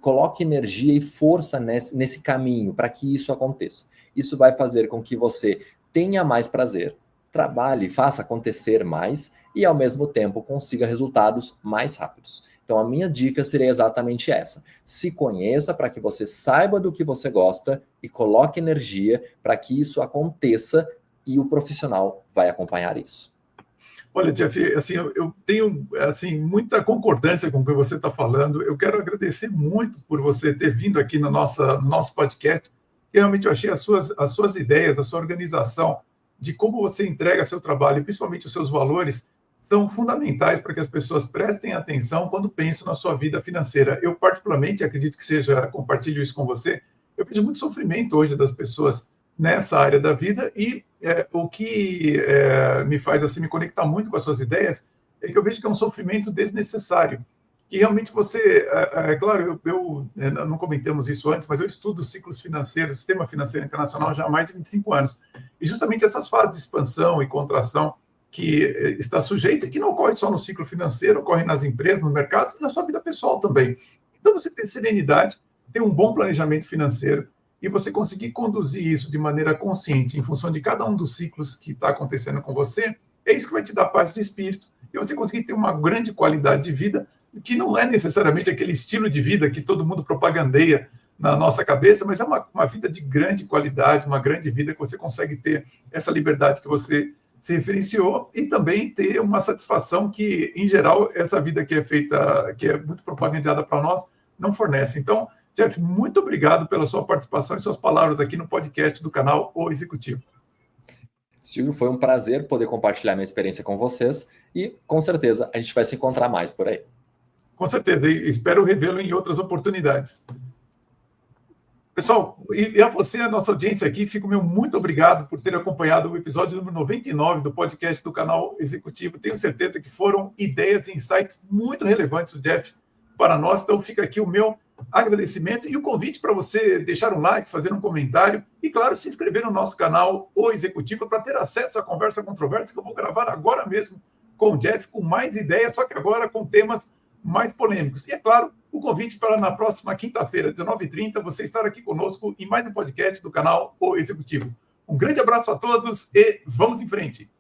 Coloque energia e força nesse caminho para que isso aconteça. Isso vai fazer com que você tenha mais prazer, trabalhe, faça acontecer mais e, ao mesmo tempo, consiga resultados mais rápidos. Então, a minha dica seria exatamente essa. Se conheça para que você saiba do que você gosta e coloque energia para que isso aconteça e o profissional vai acompanhar isso. Olha, Jeff, assim, eu tenho assim, muita concordância com o que você está falando. Eu quero agradecer muito por você ter vindo aqui no nosso podcast. Realmente eu achei as suas ideias, a sua organização, de como você entrega seu trabalho, e principalmente os seus valores, são fundamentais para que as pessoas prestem atenção quando pensam na sua vida financeira. Eu, particularmente, acredito que compartilho isso com você, eu vejo muito sofrimento hoje das pessoas nessa área da vida e o que me faz assim, me conectar muito com as suas ideias é que eu vejo que é um sofrimento desnecessário. E realmente você, claro, não comentamos isso antes, mas eu estudo ciclos financeiros, sistema financeiro internacional já há mais de 25 anos. E justamente essas fases de expansão e contração que está sujeito e que não ocorre só no ciclo financeiro, ocorre nas empresas, nos mercados e na sua vida pessoal também. Então, você ter serenidade, ter um bom planejamento financeiro e você conseguir conduzir isso de maneira consciente em função de cada um dos ciclos que está acontecendo com você, é isso que vai te dar paz de espírito e você conseguir ter uma grande qualidade de vida, que não é necessariamente aquele estilo de vida que todo mundo propagandeia na nossa cabeça, mas é uma vida de grande qualidade, uma grande vida que você consegue ter essa liberdade que você se referenciou e também ter uma satisfação que, em geral, essa vida que é feita, que é muito propagandeada para nós, não fornece. Então, Jeff, muito obrigado pela sua participação e suas palavras aqui no podcast do canal O Executivo. Silvio, foi um prazer poder compartilhar minha experiência com vocês e, com certeza, a gente vai se encontrar mais por aí. Com certeza, e espero revê-lo em outras oportunidades. Pessoal, e a você, a nossa audiência aqui, fico muito obrigado por ter acompanhado o episódio número 99 do podcast do canal Executivo. Tenho certeza que foram ideias e insights muito relevantes do Jeff para nós. Então, fica aqui o meu agradecimento e o convite para você deixar um like, fazer um comentário e, claro, se inscrever no nosso canal O Executivo para ter acesso à conversa controversa que eu vou gravar agora mesmo com o Jeff, com mais ideias, só que agora com temas mais polêmicos. E, é claro, o convite para na próxima quinta-feira, 19h30, você estar aqui conosco em mais um podcast do canal O Executivo. Um grande abraço a todos e vamos em frente!